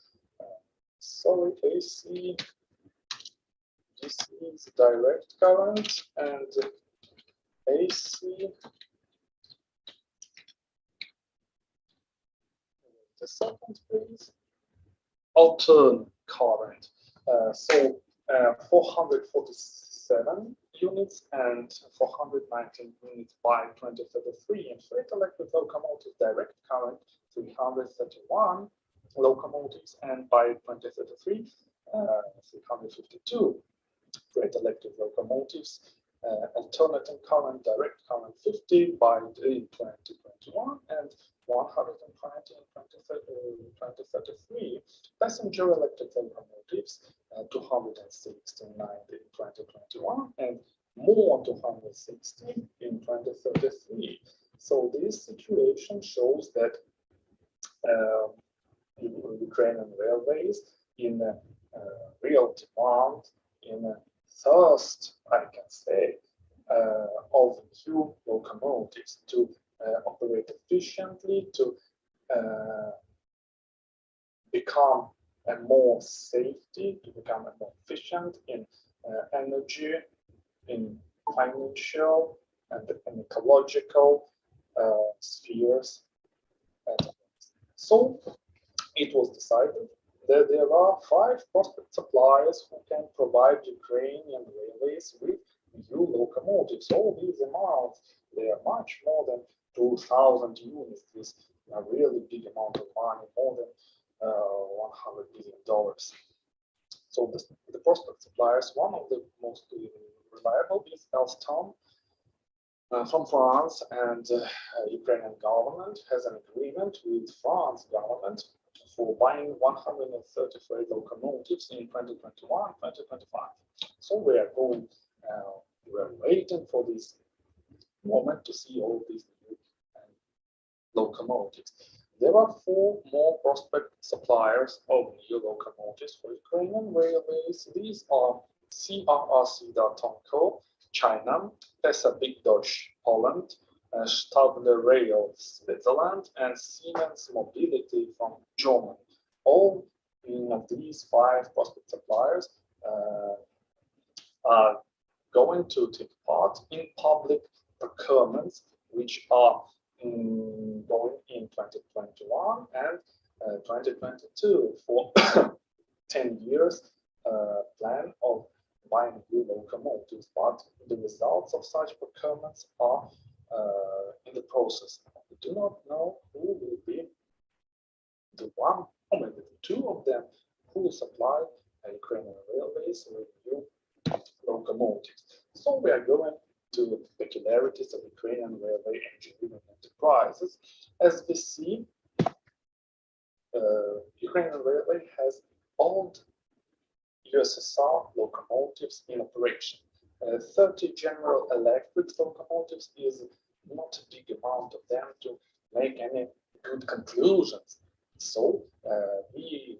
sorry, AC, this is direct current, and AC, the second please, alternate current. So 447 units and 419 units by 2033, and freight electric locomotive direct current 331 locomotives, and by 2033 352 freight electric locomotives, alternating current direct current 50 by 2021, and 120 in 2033. Passenger electric locomotives 269 in 2021, and more 260 in 2033. So this situation shows that Ukrainian Railways, in real demand, in thirst, I can say, of new locomotives to operate efficiently, to become more safety, to become more efficient in energy, in financial and ecological spheres. So it was decided that there are 5 prospect suppliers who can provide Ukrainian Railways with new locomotives. All these amounts, they are much more than 2,000 units. This is a really big amount of money, more than $100 billion. So the prospect suppliers, one of the most reliable is Alstom from France, and Ukrainian government has an agreement with France government for buying 133 locomotives in 2021-2025. So we are waiting for this moment to see all these new locomotives. There are 4 more prospect suppliers of new locomotives for Ukrainian railways. These are CRRC Datonko, China, PESA Big Dodge, Poland, Stadler Rail, Switzerland, and Siemens Mobility from Germany. All of these 5 prospect suppliers are going to take part in public procurements, which are going in 2021 and 2022 for 10 years plan of buying new locomotives, but the results of such procurements are in the process. We do not know who will be the one or maybe the 2 of them who will supply Ukrainian railways with new locomotives. So we are going to the peculiarities of Ukrainian railway engineering enterprises. As we see, Ukrainian railway has old USSR locomotives in operation. 30 General Electric locomotives is not a big amount of them to make any good conclusions. So we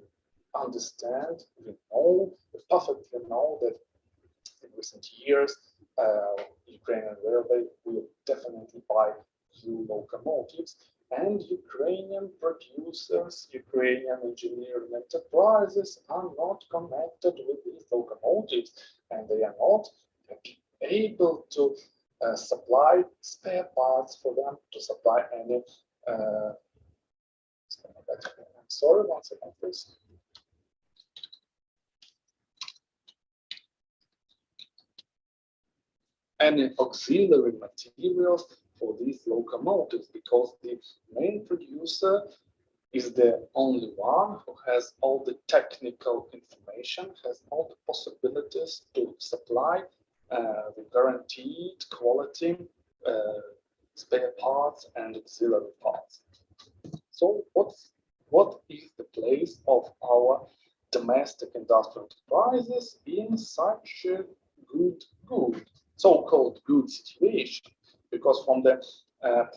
understand, we perfectly know that in recent years, Ukrainian railway will definitely buy new locomotives, and Ukrainian producers, Ukrainian engineering enterprises are not connected with these locomotives, and they are not able to supply spare parts for them, to supply any. I'm sorry, 1 second, please. Any auxiliary materials for these locomotives, because the main producer is the only one who has all the technical information, has all the possibilities to supply the guaranteed quality spare parts and auxiliary parts. So what is the place of our domestic industrial enterprises in such a so-called good situation? Because from the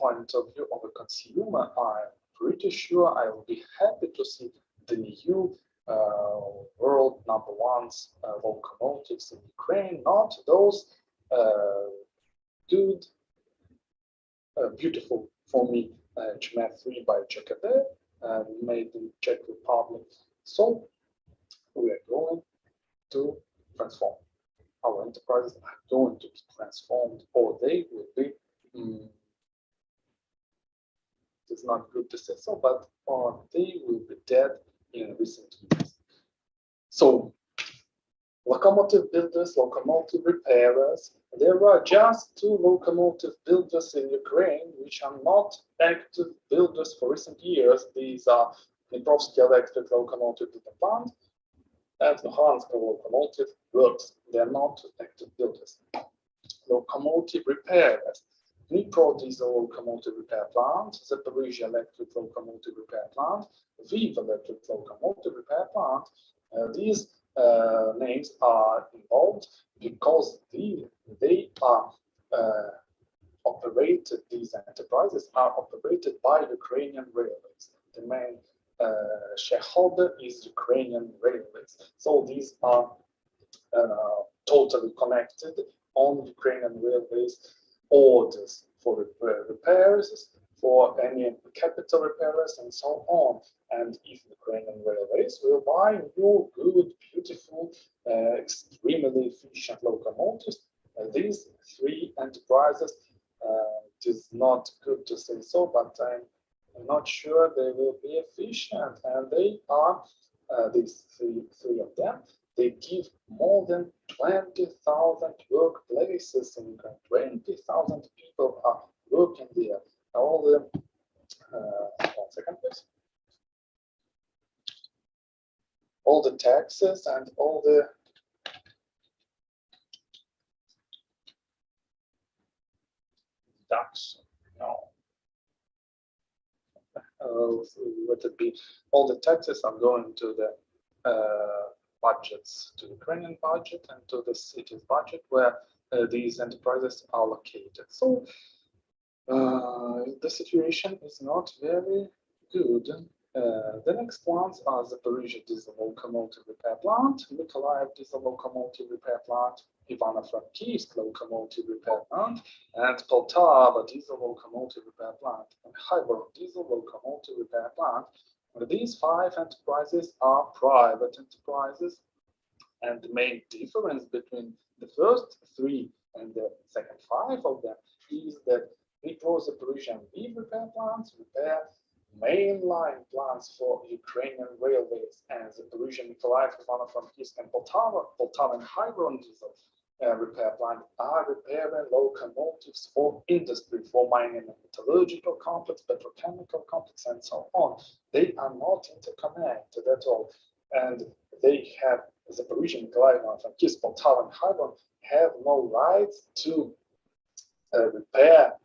point of view of a consumer, I'm pretty sure I will be happy to see the new world #1 locomotives in Ukraine, not those good, beautiful for me Chmel-3 by Chkd, made in Czech Republic. So we are going to transform. Our enterprises are going to be transformed, or they will be. It's not good to say so, but they will be dead in recent years. So, locomotive builders, locomotive repairers. There are just 2 locomotive builders in Ukraine which are not active builders for recent years. These are Dniprovsky Electric Locomotive Plant and Luhansk Locomotive Works. They are not active builders. Locomotive repairers. Dnipro Diesel Locomotive Repair Plant, Zaporizhzhia Electric Locomotive Repair Plant, Viv Electric Locomotive Repair Plant. These names are involved because they are operated, these enterprises are operated by Ukrainian railways. The main shareholder is Ukrainian railways. So these are totally connected on Ukrainian railways orders for repairs, for any capital repairs, and so on. And if Ukrainian railways will buy new, good, beautiful, extremely efficient locomotives, these 3 enterprises, it is not good to say so, but I'm not sure they will be efficient. And they are, these three of them, they give more than 20,000 workplaces in Ukraine. 20,000 people are working there. All the 1 second, please. All the taxes and all the deduction. No. let it be, all the taxes are going to the budgets, to the Ukrainian budget and to the city's budget where these enterprises are located. So the situation is not very good. The next ones are Zaporizhzhia diesel locomotive repair plant, Mykolaiv diesel locomotive repair plant, Ivano-Frankivsk locomotive repair plant, and Poltava diesel locomotive repair plant, and Khyber diesel locomotive repair plant. These 5 enterprises are private enterprises, and the main difference between the first 3 and the second 5 of them is that Zaporizhzhia repair plants repair mainline plants for Ukrainian railways, and Zaporizhzhia, Mykolaiv, Ivano-Frankivsk, and Poltava and Khyber diesel repair plant are repairing locomotives for industry, for mining and metallurgical complex, petrochemical complex, and so on. They are not interconnected at all, and they have Zaporizhzhia, Mykolaiv, Ivano-Frankivsk, Poltava, and Khyber have no rights to repair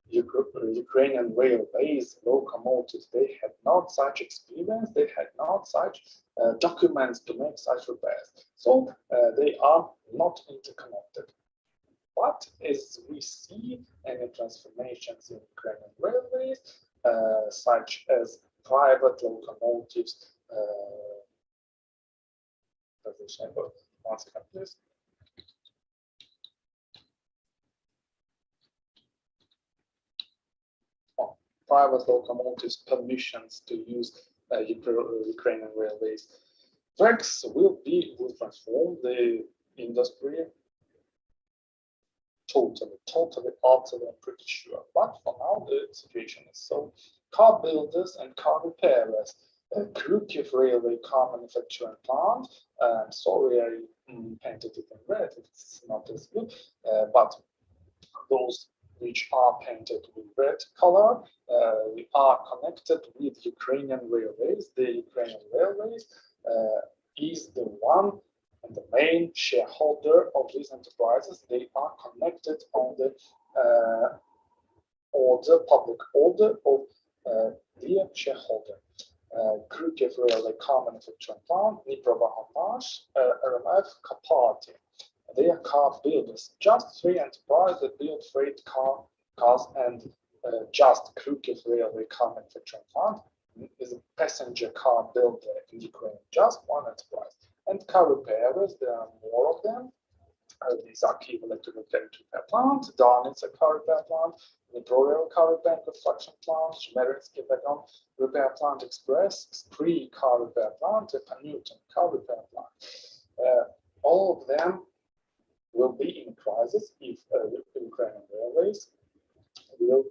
Ukrainian railways, locomotives. They had not such experience, they had not such documents to make such repairs. So they are not interconnected. But as we see any transformations in Ukrainian railways, such as private locomotives, one second, please. Private locomotives permissions to use Ukrainian railways. Tracks will transform the industry totally, utterly, I'm pretty sure. But for now, the situation is so. Car builders and car repairers, Kharkiv railway car manufacturing plant. Sorry, I painted it in red. It's not as good, but those which are painted with red color are connected with Ukrainian railways. The Ukrainian railways is the one and the main shareholder of these enterprises. They are connected on the public order of the shareholder. Kharkiv railway car manufacturing plant, Dnipro-Bahamas, RMF Kaparti. They are car builders. Just 3 enterprises that build freight cars, and just Kharkiv railway car manufacturing plant is a passenger car builder in Ukraine. Just 1 enterprise. And car repairers, there are more of them. These are Kyiv electric repair plant, Darnitsa car repair plant, Dnipro car repair and construction plant, Zhmerynsky wagon repair plant, Express, Spree car repair plant, and Newton car repair plant. All of them will be in crisis if Ukrainian railways will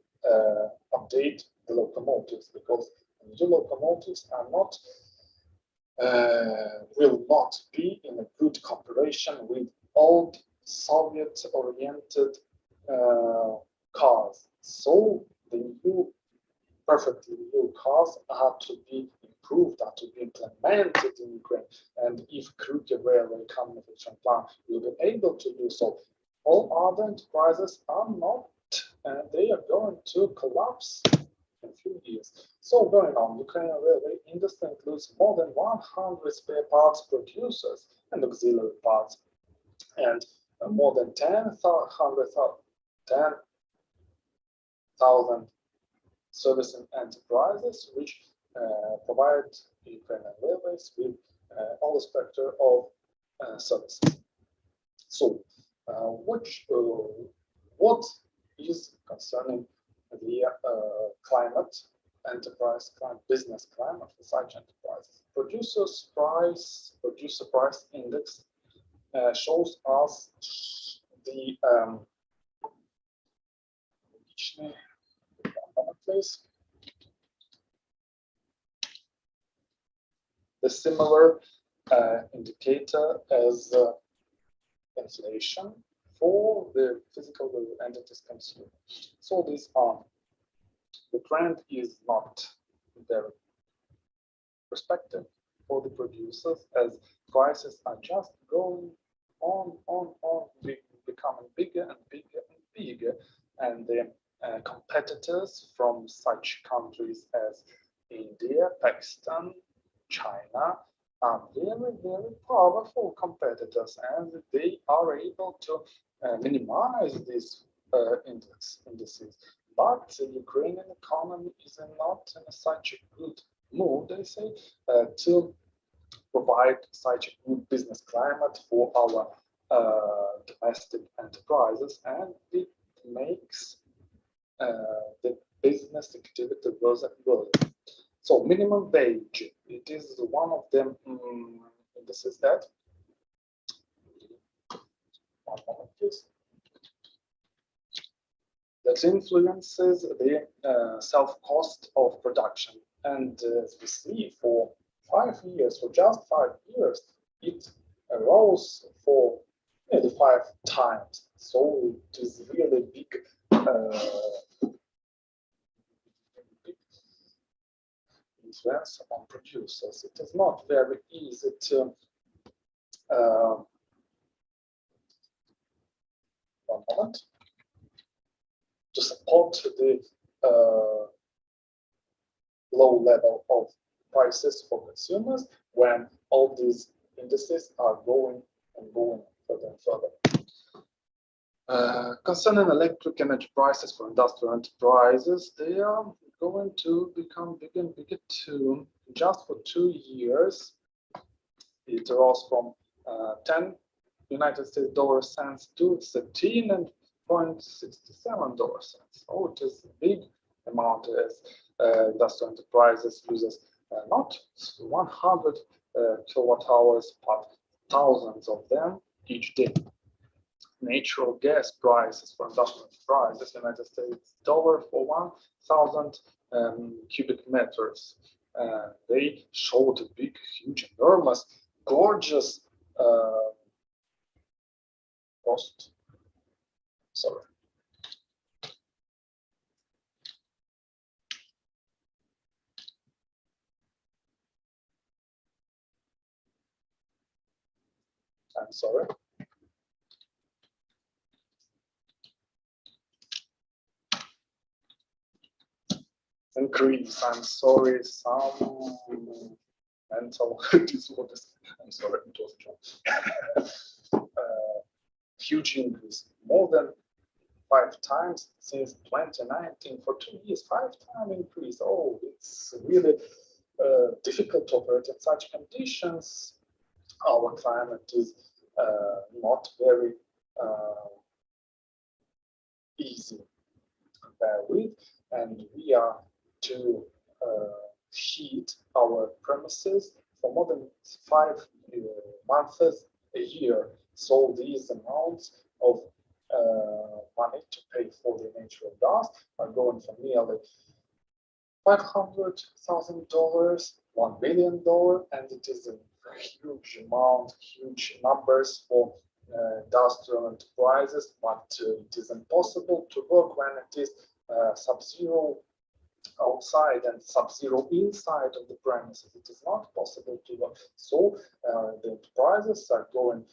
update the locomotives, because new locomotives are not will not be in a good cooperation with old Soviet-oriented cars. So the perfectly new cars are to be improved, are to be implemented in Ukraine. And if Kharkiv railway car manufacturing plant will be able to do so, all other enterprises are not, and they are going to collapse in a few years. So going on, Ukrainian railway industry includes more than 100 spare parts producers and auxiliary parts, and more than 10,000 servicing enterprises, which provide Ukrainian railways with all the spectrum of services. So, what is concerning the climate, business climate for such enterprises? Producer price index shows us the the similar indicator as inflation for the physical entities consumed. So these are, the trend is not very perspective for the producers, as prices are just going on, becoming bigger and bigger and bigger, and the competitors from such countries as India, Pakistan, China are very, very powerful competitors, and they are able to minimize these indices. But the Ukrainian economy is not in such a good mood, they say, to provide such a good business climate for our domestic enterprises, and it makes the business activity goes. So minimum wage, it is one of them indices that. One moment, please. That influences the self-cost of production. And as we see, for 5 years, for just 5 years, it rose for nearly 5 times. So it is really big, big influence on producers. It is not very easy to one moment, to support the low level of prices for consumers when all these indices are going and going further and further. Concerning electric energy prices for industrial enterprises, they are going to become bigger and bigger too. Just for 2 years, it rose from 10 United States dollar cents to 13.67 dollar cents. So it is a big amount as industrial enterprises uses not 100 kilowatt hours, but thousands of them each day. Natural gas prices for industrial enterprises, United States dollar for 1,000 cubic meters. They showed a big, huge, enormous, gorgeous cost. Sorry. I'm sorry. Increase. I'm sorry. Some mental disorders. I'm sorry. It was a joke. Huge increase, more than 5 times since 2019. For 2 years, 5-time increase. Oh, it's really difficult to operate in such conditions. Our climate is not very easy to compare with, and we are to heat our premises for more than 5 months a year. So these amounts of money to pay for the natural gas are going from nearly $500,000, $1 billion, and it is a huge amount, huge numbers for industrial enterprises, but it is impossible to work when it is sub-zero outside and sub-zero inside of the premises. It is not possible to work. So the enterprises are going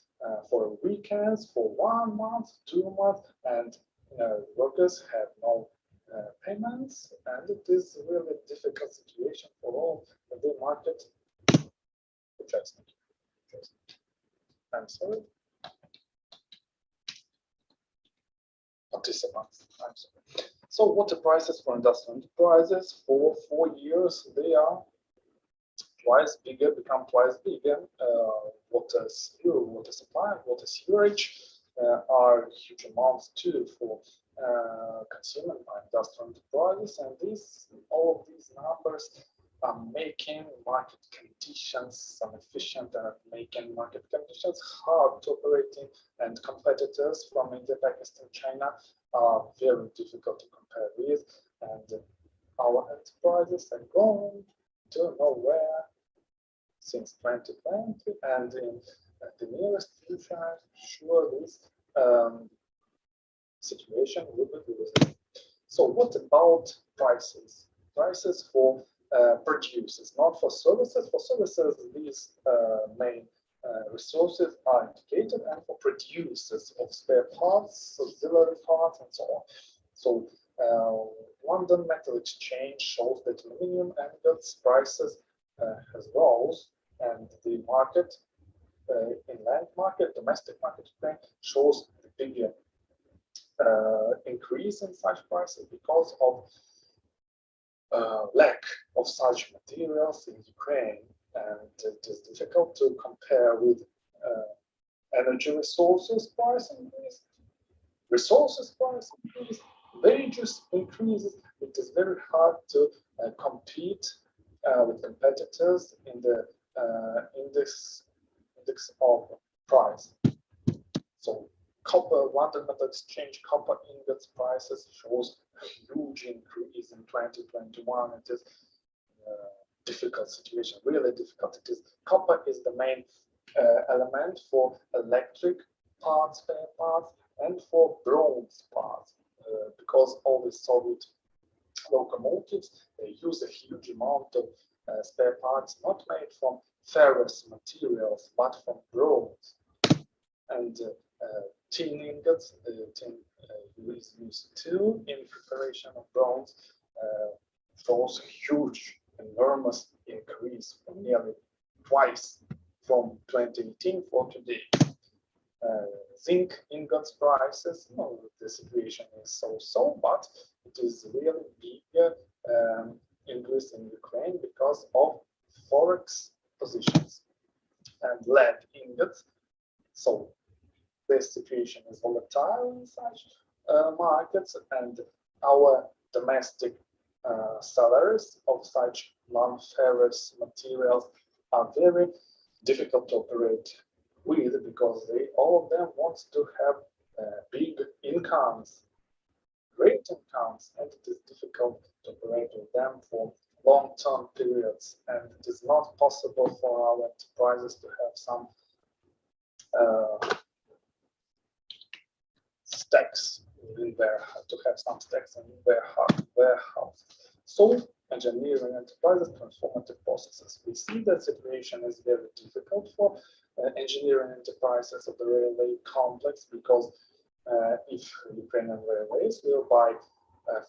for weekends, for 1 month, 2 months, and workers have no payments, and it is a really difficult situation for all the market adjustment. I'm sorry. Participants. I'm sorry. So water prices for industrial enterprises for 4 years, they are twice bigger, become twice bigger. Water supply, water sewerage are huge amounts too for consumer industrial enterprises, and all of these numbers are making market conditions inefficient and making market conditions hard to operate in, and competitors from India, Pakistan, China are very difficult to compare with, and our enterprises are going to nowhere since 2020, and in the nearest future, I'm sure this situation will be worsened. So what about prices? Prices for producers, not for services. For services, these main resources are indicated, and for producers of spare parts, auxiliary parts, and so on. So London Metal Exchange shows that aluminum ingots prices has rose, and the market, inland market, domestic market shows the bigger increase in such prices because of lack of such materials in Ukraine, and it is difficult to compare with energy resources price increase, resources price increase, wages increases. It is very hard to compete with competitors in the index of price. So copper, London Metal Exchange copper ingots prices shows a huge increase in 2021. It is a difficult situation, really difficult. It is copper is the main element for electric parts, spare parts, and for bronze parts, because all the Soviet locomotives, they use a huge amount of spare parts not made from ferrous materials but from bronze. And tin ingots, tin is used too in preparation of bronze, shows a huge, enormous increase from nearly twice from 2018 for today. Zinc ingots prices, the situation is so, but it is really bigger increase in Ukraine because of forex positions. And lead ingots, so this situation is volatile in such markets, and our domestic sellers of such non-ferrous materials are very difficult to operate with, because all of them want to have big incomes, great incomes, and it is difficult to operate with them for long-term periods, and it is not possible for our enterprises to have some stacks in their warehouse. So engineering enterprises, transformative processes. We see that situation is very difficult for engineering enterprises of the railway complex, because if Ukrainian railways will buy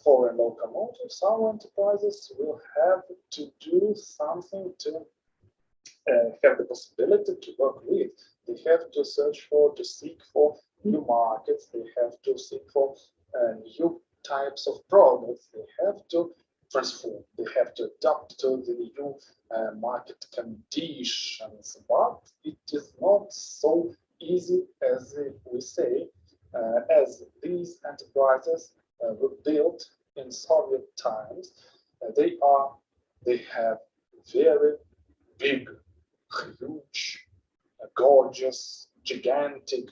foreign locomotives, our enterprises will have to do something to have the possibility to work with. They have to seek for new markets. They have to seek for new types of products. They have to transform. They have to adapt to the new market conditions. But it is not so easy as we say, as these enterprises were built in Soviet times. They have very big, huge, gorgeous, gigantic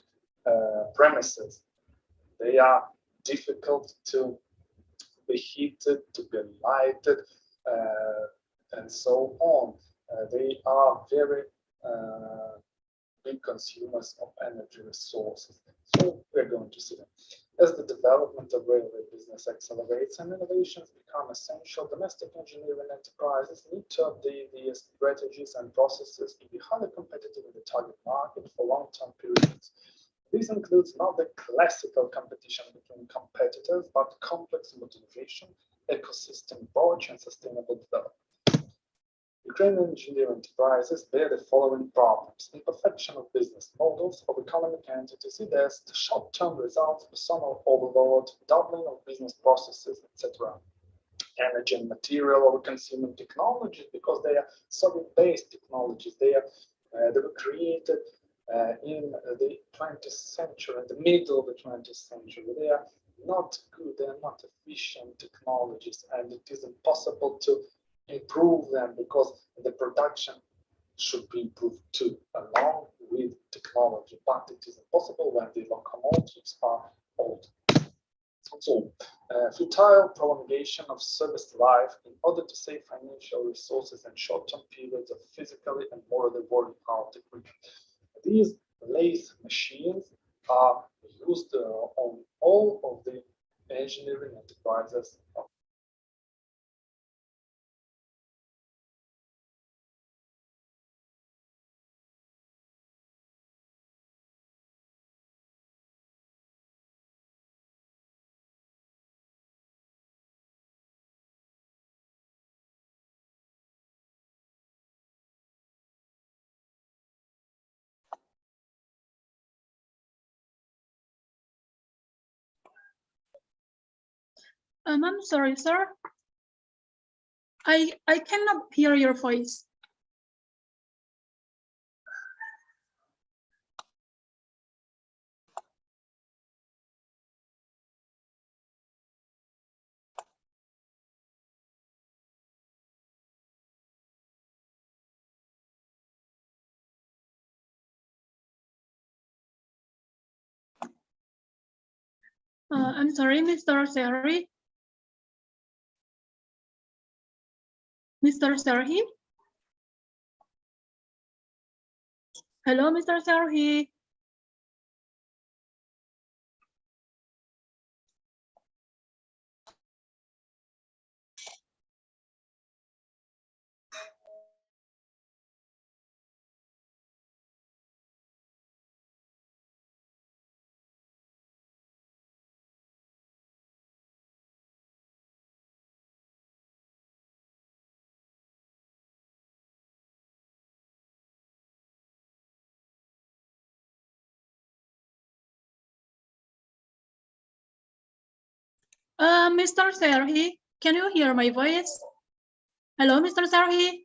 premises. They are difficult to be heated, to be lighted, and so on. They are very big consumers of energy resources. So we're going to see them. As the development of railway business accelerates and innovations become essential, domestic engineering enterprises need to update their strategies and processes to be highly competitive in the target market for long-term periods. This includes not the classical competition between competitors, but complex motivation, ecosystem approach, and sustainable development. Ukrainian engineering enterprises bear the following problems: imperfection of business models of economic entities, short-term results, personal overload, doubling of business processes, etc. Energy and material over-consuming technologies, because they are Soviet-based technologies. They were created in the 20th century, in the middle of the 20th century. They are not good, they are not efficient technologies, and it is impossible to improve them, because the production should be improved too, along with technology. But it is impossible when the locomotives are old. So, futile prolongation of service life in order to save financial resources and short-term periods of physically and morally worn out equipment. These lathe machines are used on all of the engineering enterprises of I'm sorry, sir. I cannot hear your voice. I'm sorry, Mr. Serhi. Mr. Serhi? Hello, Mr. Serhi. Mr. Serhi, can you hear my voice? Hello, Mr. Serhi.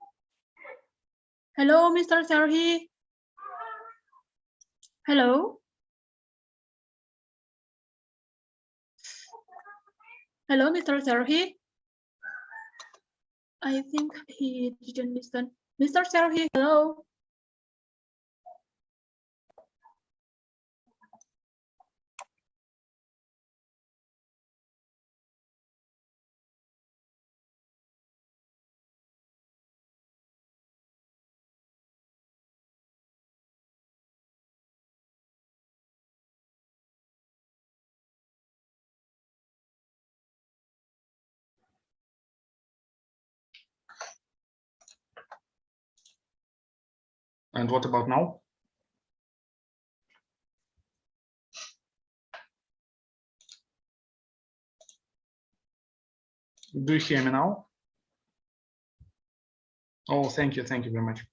Hello, Mr. Serhi. Hello. Hello, Mr. Serhi. I think he didn't listen. Mr. Serhi, hello. And what about now? Do you hear me now? Oh, thank you very much.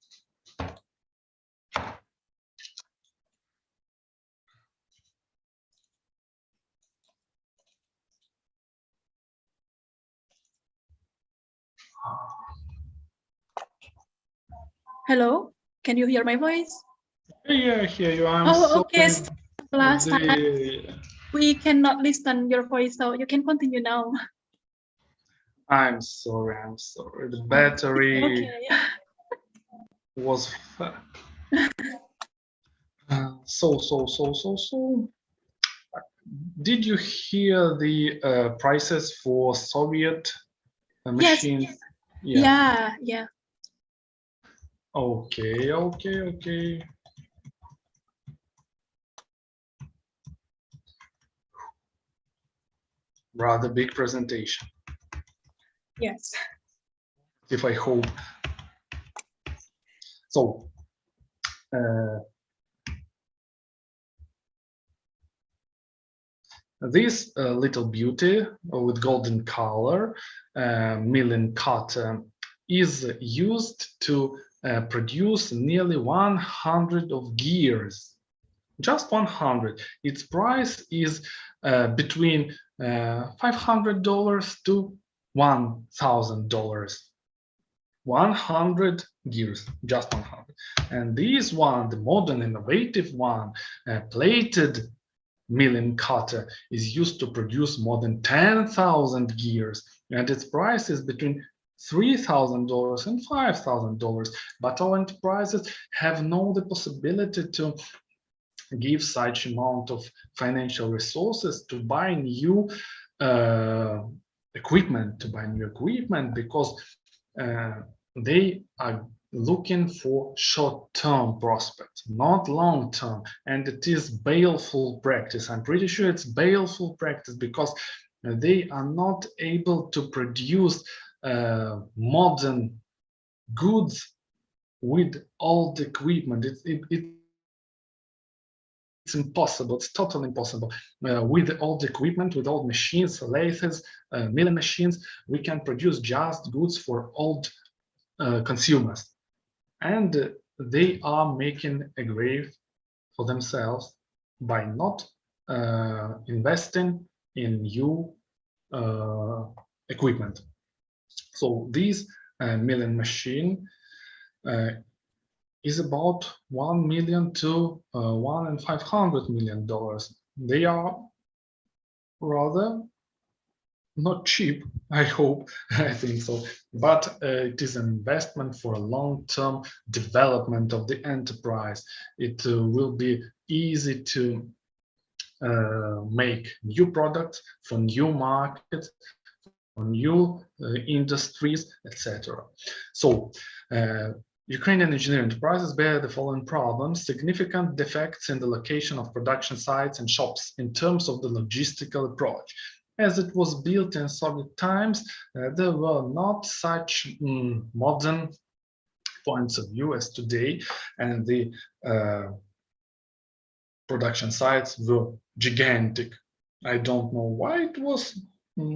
Hello, can you hear my voice? Yeah, I hear you. I'm okay. sorry. Last time we cannot listen your voice, so you can continue now. I'm sorry. The battery was so. Did you hear the prices for Soviet machines? Yes. Yeah. Okay. Rather big presentation. Yes. If I hope. So, this little beauty with golden color, milling cutter, is used to produce nearly 100 of gears. Just 100. Its price is between $500 to $1,000. 100 gears, just 100. And this one, the modern innovative one, plated milling cutter, is used to produce more than 10,000 gears, and its price is between $3,000 and $5,000. But our enterprises have no the possibility to give such amount of financial resources to buy new equipment, because they are looking for short-term prospects, not long-term, and it is baleful practice. I'm pretty sure it's baleful practice because they are not able to produce modern goods with old equipment. It's impossible. It's totally impossible. With old equipment, with old machines, lathes, milling machines, we can produce just goods for old consumers. And they are making a grave for themselves by not investing in new equipment. So this milling machine is about $1 million to $1.5 million. They are rather not cheap, I hope, I think so, but it is an investment for a long-term development of the enterprise. It will be easy to make new products for new markets, for new industries, etc. So, Ukrainian engineering enterprises bear the following problems: significant defects in the location of production sites and shops in terms of the logistical approach. As it was built in Soviet times, there were not such modern points of view as today, and the production sites were gigantic. I don't know why it was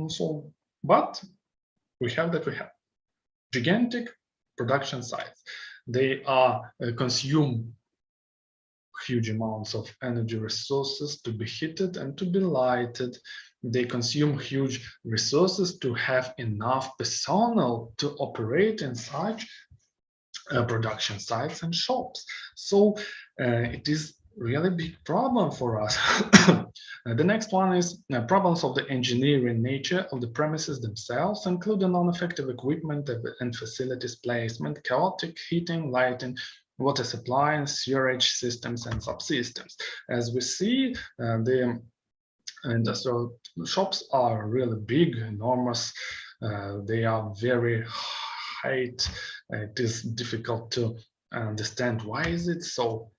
so, but we have gigantic production sites. They are consume huge amounts of energy resources to be heated and to be lighted. They consume huge resources to have enough personnel to operate in such production sites and shops. So it is really big problem for us. The next one is problems of the engineering nature of the premises themselves, including non-effective equipment and facilities placement, chaotic heating, lighting, water supply, and sewerage systems and subsystems. As we see, the industrial shops are really big, enormous. They are very height. It is difficult to understand why is it so.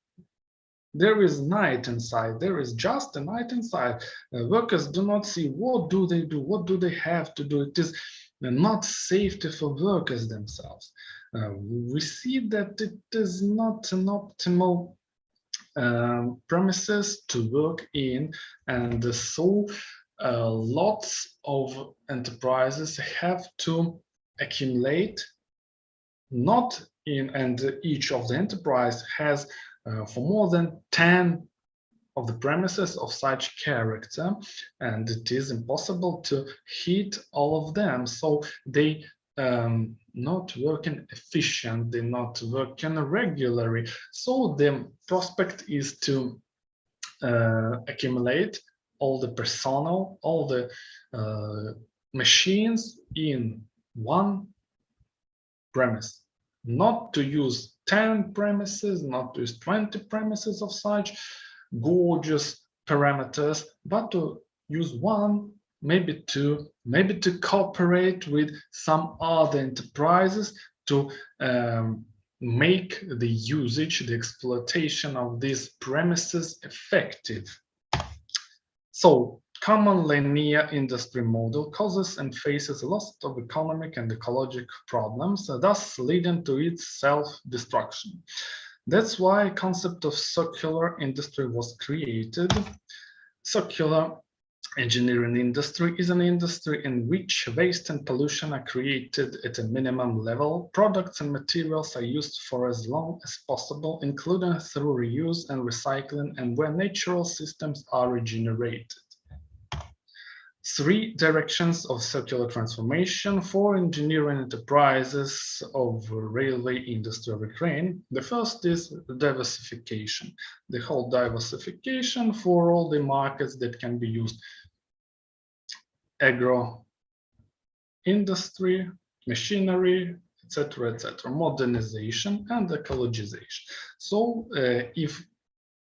There is night inside. There is just a night inside. Workers do not see what do they do, what do they have to do. It is not safety for workers themselves. We see that it is not an optimal premises to work in, and so lots of enterprises have to accumulate, not in, and each of the enterprise has for more than 10 of the premises of such character, and it is impossible to heat all of them. So they not working efficient, they're not working regularly. So the prospect is to accumulate all the personnel, all the machines in one premise, not to use 10 premises, not to use 20 premises of such gorgeous parameters, but to use one, maybe two, maybe to cooperate with some other enterprises to make the usage, the exploitation of these premises effective. So, common linear industry model causes and faces a lot of economic and ecologic problems, thus leading to its self-destruction. That's why the concept of circular industry was created. Circular engineering industry is an industry in which waste and pollution are created at a minimum level. Products and materials are used for as long as possible, including through reuse and recycling, and where natural systems are regenerated. 3 directions of circular transformation for engineering enterprises of railway industry of Ukraine. The first is diversification. The whole diversification for all the markets that can be used. Agro industry, machinery, etc., etc., modernization and ecologization. So if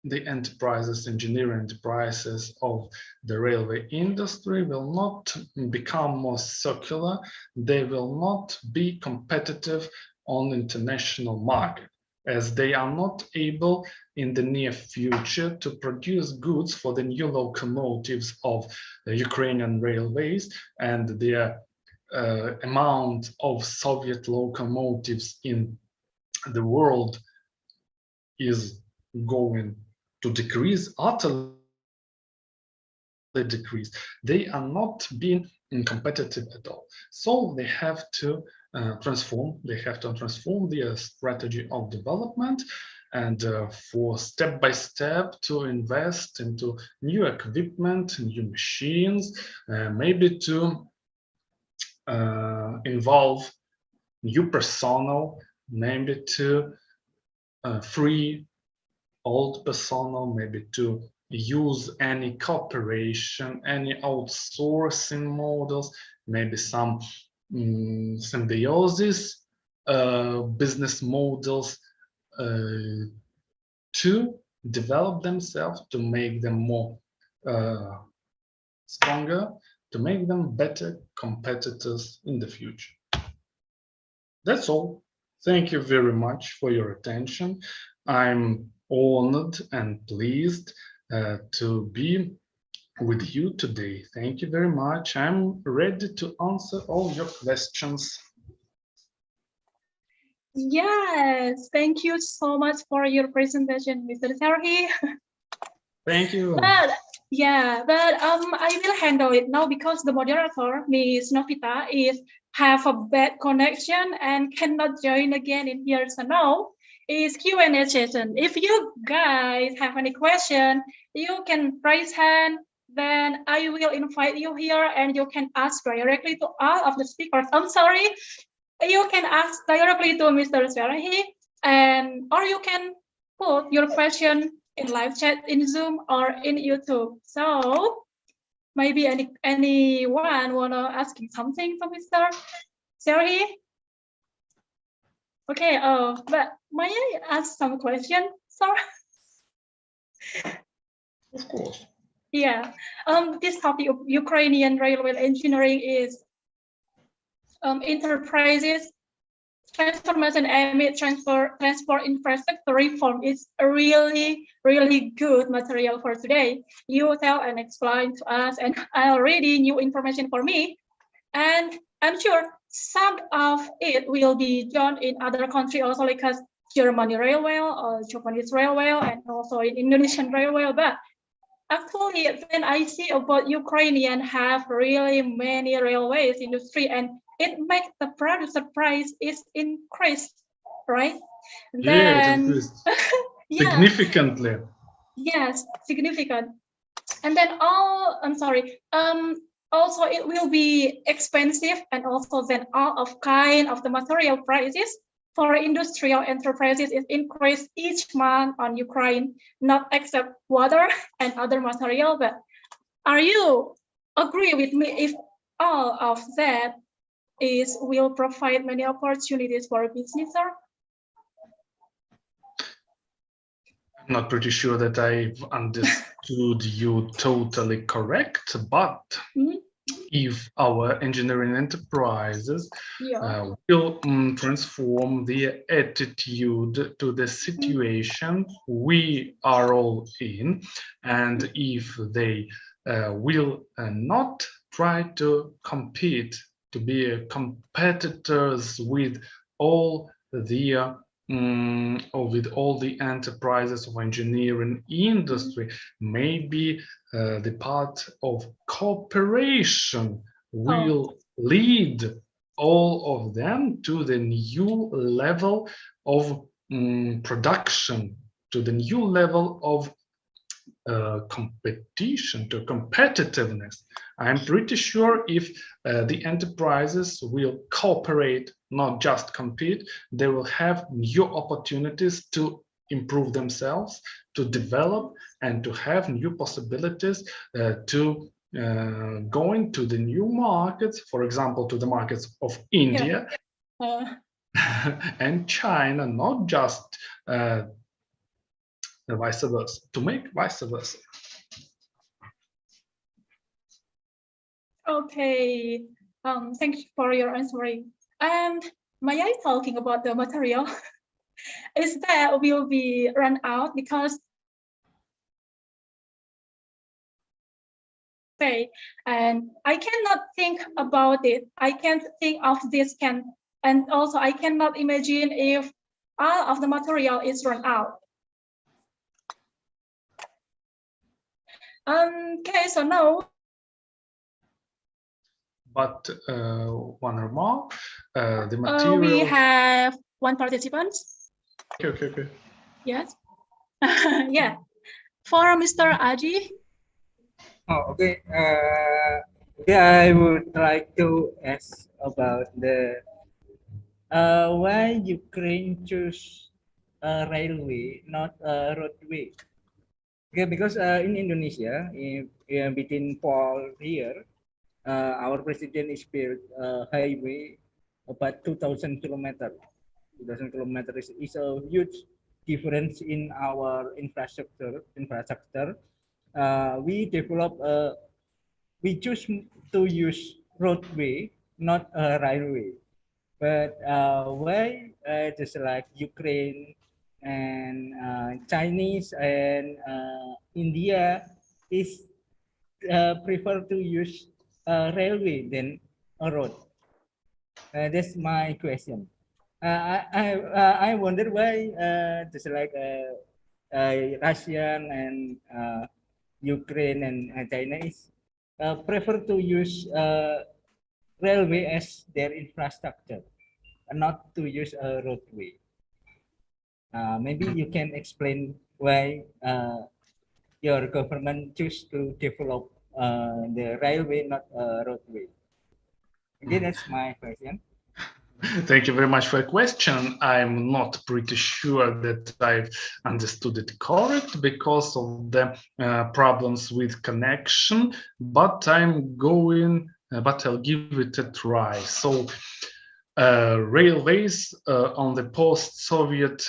the enterprises, engineering enterprises of the railway industry will not become more circular, they will not be competitive on the international market, as they are not able in the near future to produce goods for the new locomotives of the Ukrainian railways, and the amount of Soviet locomotives in the world is going to decrease, utterly decrease. They are not being competitive at all. So they have to transform. They have to transform their strategy of development, and for step by step to invest into new equipment, new machines, maybe to involve new personnel, maybe to free old personnel, maybe to use any cooperation, any outsourcing models, maybe some symbiosis business models to develop themselves, to make them more stronger, to make them better competitors in the future. That's all. Thank you very much for your attention. I'm honored and pleased to be with you today. Thank you very much. I'm ready to answer all your questions. Yes, thank you so much for your presentation, Mr. Serhi. Thank you. But I will handle it now because the moderator, Ms. Novita, have a bad connection and cannot join again in here. So now is Q&A session. If you guys have any question, you can raise hand. Then I will invite you here, and you can ask directly to all of the speakers. I'm sorry, you can ask directly to Mr. Serhi, or you can put your question in live chat in Zoom or in YouTube. So maybe anyone wanna asking something to Mr. Serhi? Okay. But may I ask some question, sir? Of course. Yeah. This topic of Ukrainian railway engineering is enterprises transformation amid transport infrastructure reform is a really good material for today. You tell and explain to us, and already new information for me. And I'm sure some of it will be done in other countries also, like Germany railway or Japanese railway, and also in Indonesian railway. But actually, when I see about Ukrainian have really many railways industry, and it makes the producer price is increased, right? Then, Then yeah, significantly. yes, significant. And then also it will be expensive, and also then all of kind of the material prices for industrial enterprises is increased each month on Ukraine, not except water and other material. But are you agree with me if all of that will provide many opportunities for businesses? I'm not pretty sure that I've understood you totally correct, but if our engineering enterprises will transform their attitude to the situation we are all in, and if they will not try to compete, to be competitors with all the with all the enterprises of engineering industry, maybe the part of cooperation will lead all of them to the new level of production, to the new level of competition, to competitiveness. I'm pretty sure if the enterprises will cooperate, not just compete, they will have new opportunities to improve themselves, to develop, and to have new possibilities to go into the new markets, for example, to the markets of India and China, not just vice versa, to make vice versa. Okay, thank you for your answering. And may I talking about the material? Is that will be run out because and I cannot think about it. I can't think of this and also I cannot imagine if all of the material is run out. Okay, so now. But one remark, the material. We have one participant. Okay. Yes. Yeah. For Mr. Aji. Oh, okay. Yeah, I would like to ask about the why Ukraine choose a railway, not a roadway. Okay, because in Indonesia, in between Paul here, our president is built a highway about 2,000 kilometers. 2,000 kilometers is a huge difference in our infrastructure. We develop we choose to use roadway, not a railway. But why just like Ukraine and Chinese and India is prefer to use railway than a road? That's my question. I wonder why just like Russian and Ukraine and China is prefer to use railway as their infrastructure, and not to use a roadway. Maybe you can explain why your government choose to develop the railway, not a roadway. Okay, that's my question. Thank you very much for your question. I'm not pretty sure that I've understood it correct because of the problems with connection, but but I'll give it a try. So, railways on the post-Soviet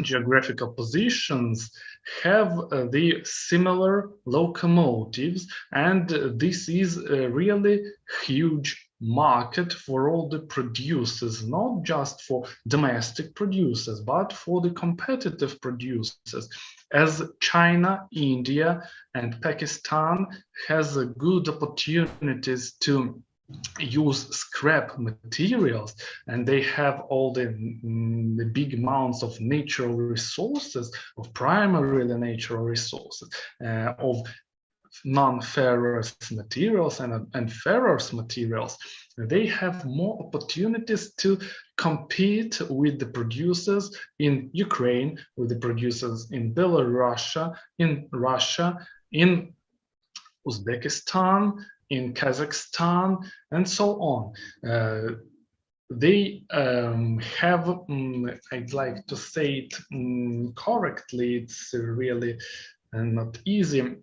geographical positions have the similar locomotives, and this is a really huge market for all the producers, not just for domestic producers, but for the competitive producers, as China, India, and Pakistan has a good opportunities to use scrap materials, and they have all the big amounts of natural resources, of primarily natural resources, of non-ferrous materials and ferrous materials. They have more opportunities to compete with the producers in Ukraine, with the producers in Belarus, in Russia, in Uzbekistan, in Kazakhstan, and so on. They have, I'd like to say it correctly, it's really not easy.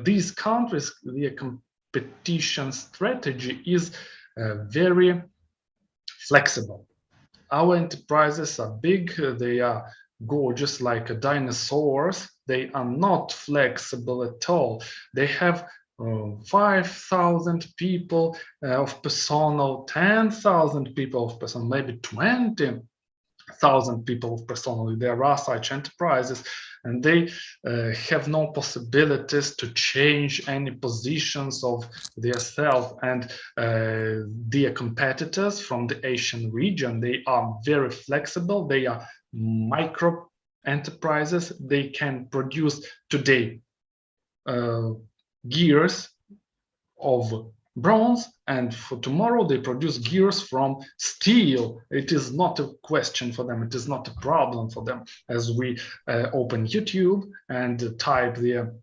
These countries, their competition strategy is very flexible. Our enterprises are big, they are gorgeous like dinosaurs. They are not flexible at all. They have 5,000 people of personnel, 10,000 people of personnel, maybe 20,000 people of personnel. There are such enterprises, and they have no possibilities to change any positions of themselves and their competitors from the Asian region. They are very flexible. They are micro enterprises. They can produce today gears of bronze, and for tomorrow they produce gears from steel. It is not a question for them. It is not a problem for them. As we open YouTube and type the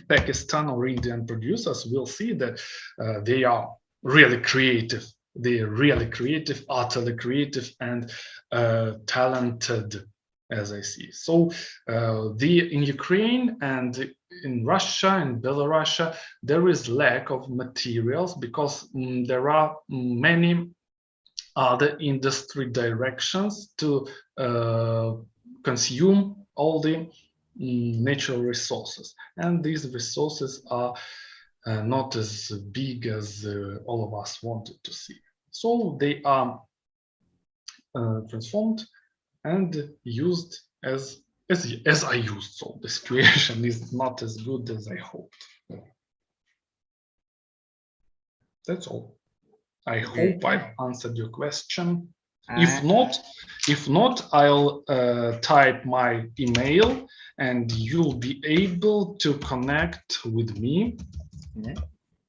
Pakistan or Indian producers, we'll see that they are really creative. They are really creative, utterly creative, and talented, as I see. So in Ukraine and in Russia and Belarus, there is lack of materials because there are many other industry directions to consume all the natural resources. And these resources are not as big as all of us wanted to see. So they are transformed and used as I used. So the situation is not as good as I hoped. That's all. I hope I've answered your question. If not, I'll type my email and you'll be able to connect with me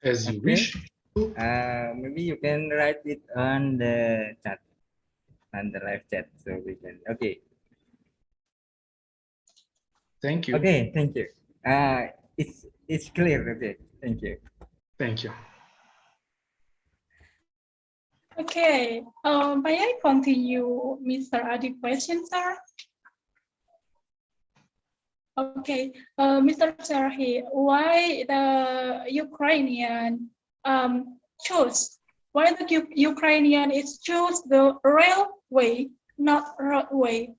as you wish. Maybe you can write it on the chat, on the live chat, so we can. Okay. Thank you. Okay, thank you. It's clear. Okay, thank you. Thank you. Okay. May I continue, Mr. Adi question, sir? Okay. Mr. Serhi, why the Ukrainian choose? Why the Ukrainian is choose the railway, not roadway?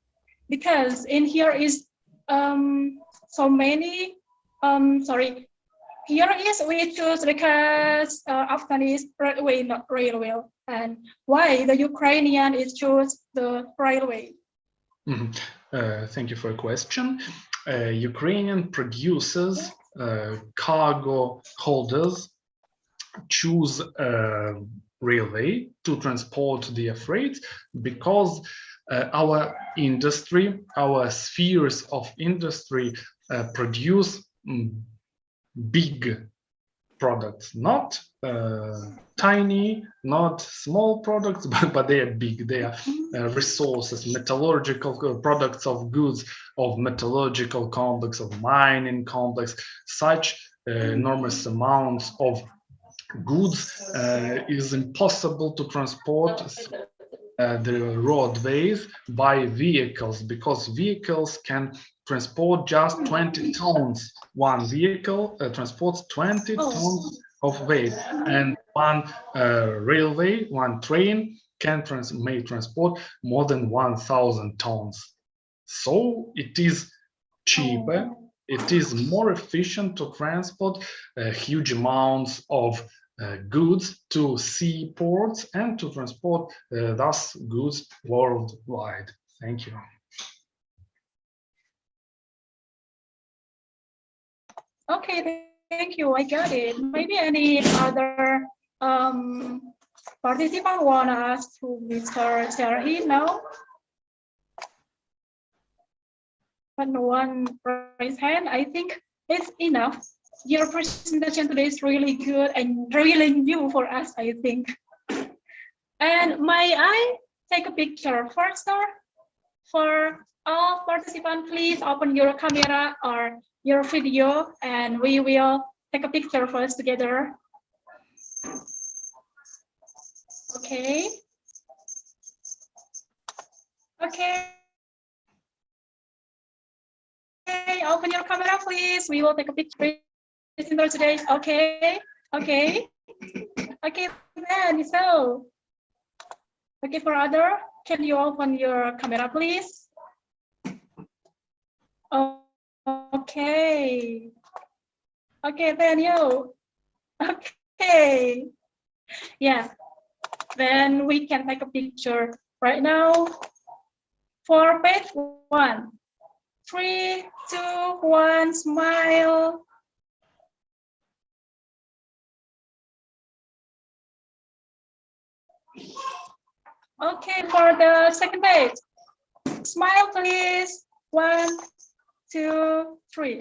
Because in here is so many sorry, here is we choose because often is railway, not railway. And why the Ukrainian is choose the railway? Thank you for your question. Ukrainian producers, cargo holders choose railway to transport their freight because our industry, our spheres of industry produce big products, not tiny, not small products, but they are big. They are resources, metallurgical products of goods, of metallurgical complex, of mining complex. Such enormous amounts of goods is impossible to transport the roadways by vehicles, because vehicles can transport just 20 tons. One vehicle transports 20 tons of weight, and one railway, one train may transport more than 1,000 tons. So it is cheaper, it is more efficient to transport huge amounts of goods to seaports and to transport thus goods worldwide. Thank you. Okay, thank you. I got it. Maybe any other participant want to ask to Mr. Serhi now? But no one raised hand. I think it's enough. Your presentation today is really good and really new for us, I think. And may I take a picture first, sir? For all participants, please open your camera or your video and we will take a picture first together. Okay. Okay. Open your camera, please. We will take a picture today. Okay. Okay. Okay, then so. Okay, for other, can you open your camera, please? Okay. Okay, then you. Okay. Yeah. Then we can take a picture right now. For page 1. 3, 2, 1, smile. Okay, for the second page. Smile, please. 1, 2, 3.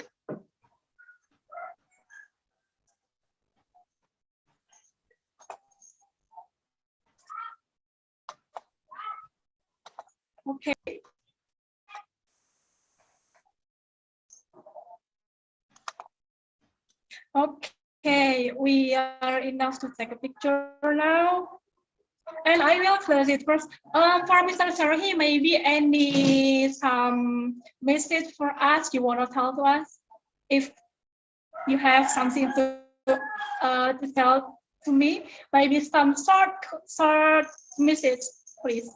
Okay. Okay, we are enough to take a picture now. And I will close it first. For Mr. Serhi, maybe some message for us you want to tell to us? If you have something to tell to me, maybe some short message, please.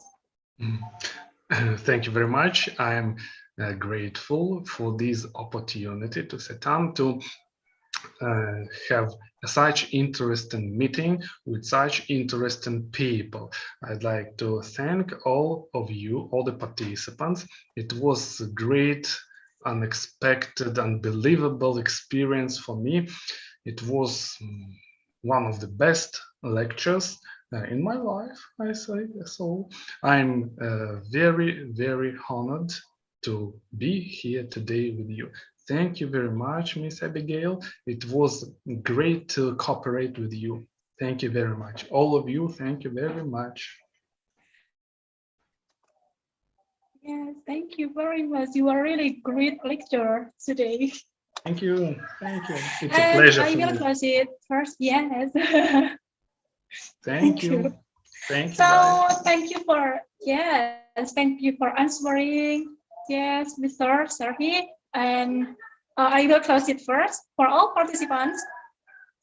Thank you very much. I am grateful for this opportunity to sit down to have such interesting meeting with such interesting people. I'd like to thank all of you, all the participants. It was a great, unexpected, unbelievable experience for me. It was one of the best lectures in my life, I say. So I'm very, very honored to be here today with you. Thank you very much, Miss Abigail. It was great to cooperate with you. Thank you very much. All of you, thank you very much. Yes, thank you very much. You are really great lecturer today. Thank you. Thank you. It's a And pleasure I for will me. close it first. Yes. Thank you. Thank you, So guys. thank you for thank you for answering. Yes, Mr. Serhi. And I will close it first for all participants.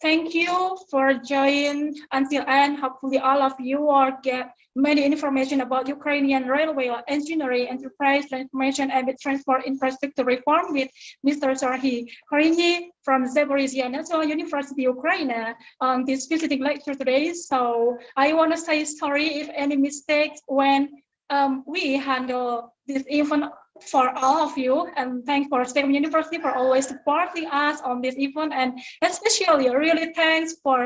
Thank you for joining until end. Hopefully all of you will get many information about Ukrainian railway engineering, enterprise transformation, and transport infrastructure reform with Mr. Serhi from Zaporizhzhia National University, Ukraine on this visiting lecture today. So I want to say sorry if any mistakes when we handle this event for all of you, and thanks for STEM University for always supporting us on this event, and especially really thanks for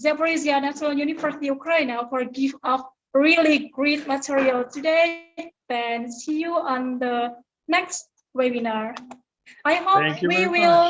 Zaporizhzhia National University Ukraine for give us really great material today. Then see you on the next webinar. I hope Thank you we very will much.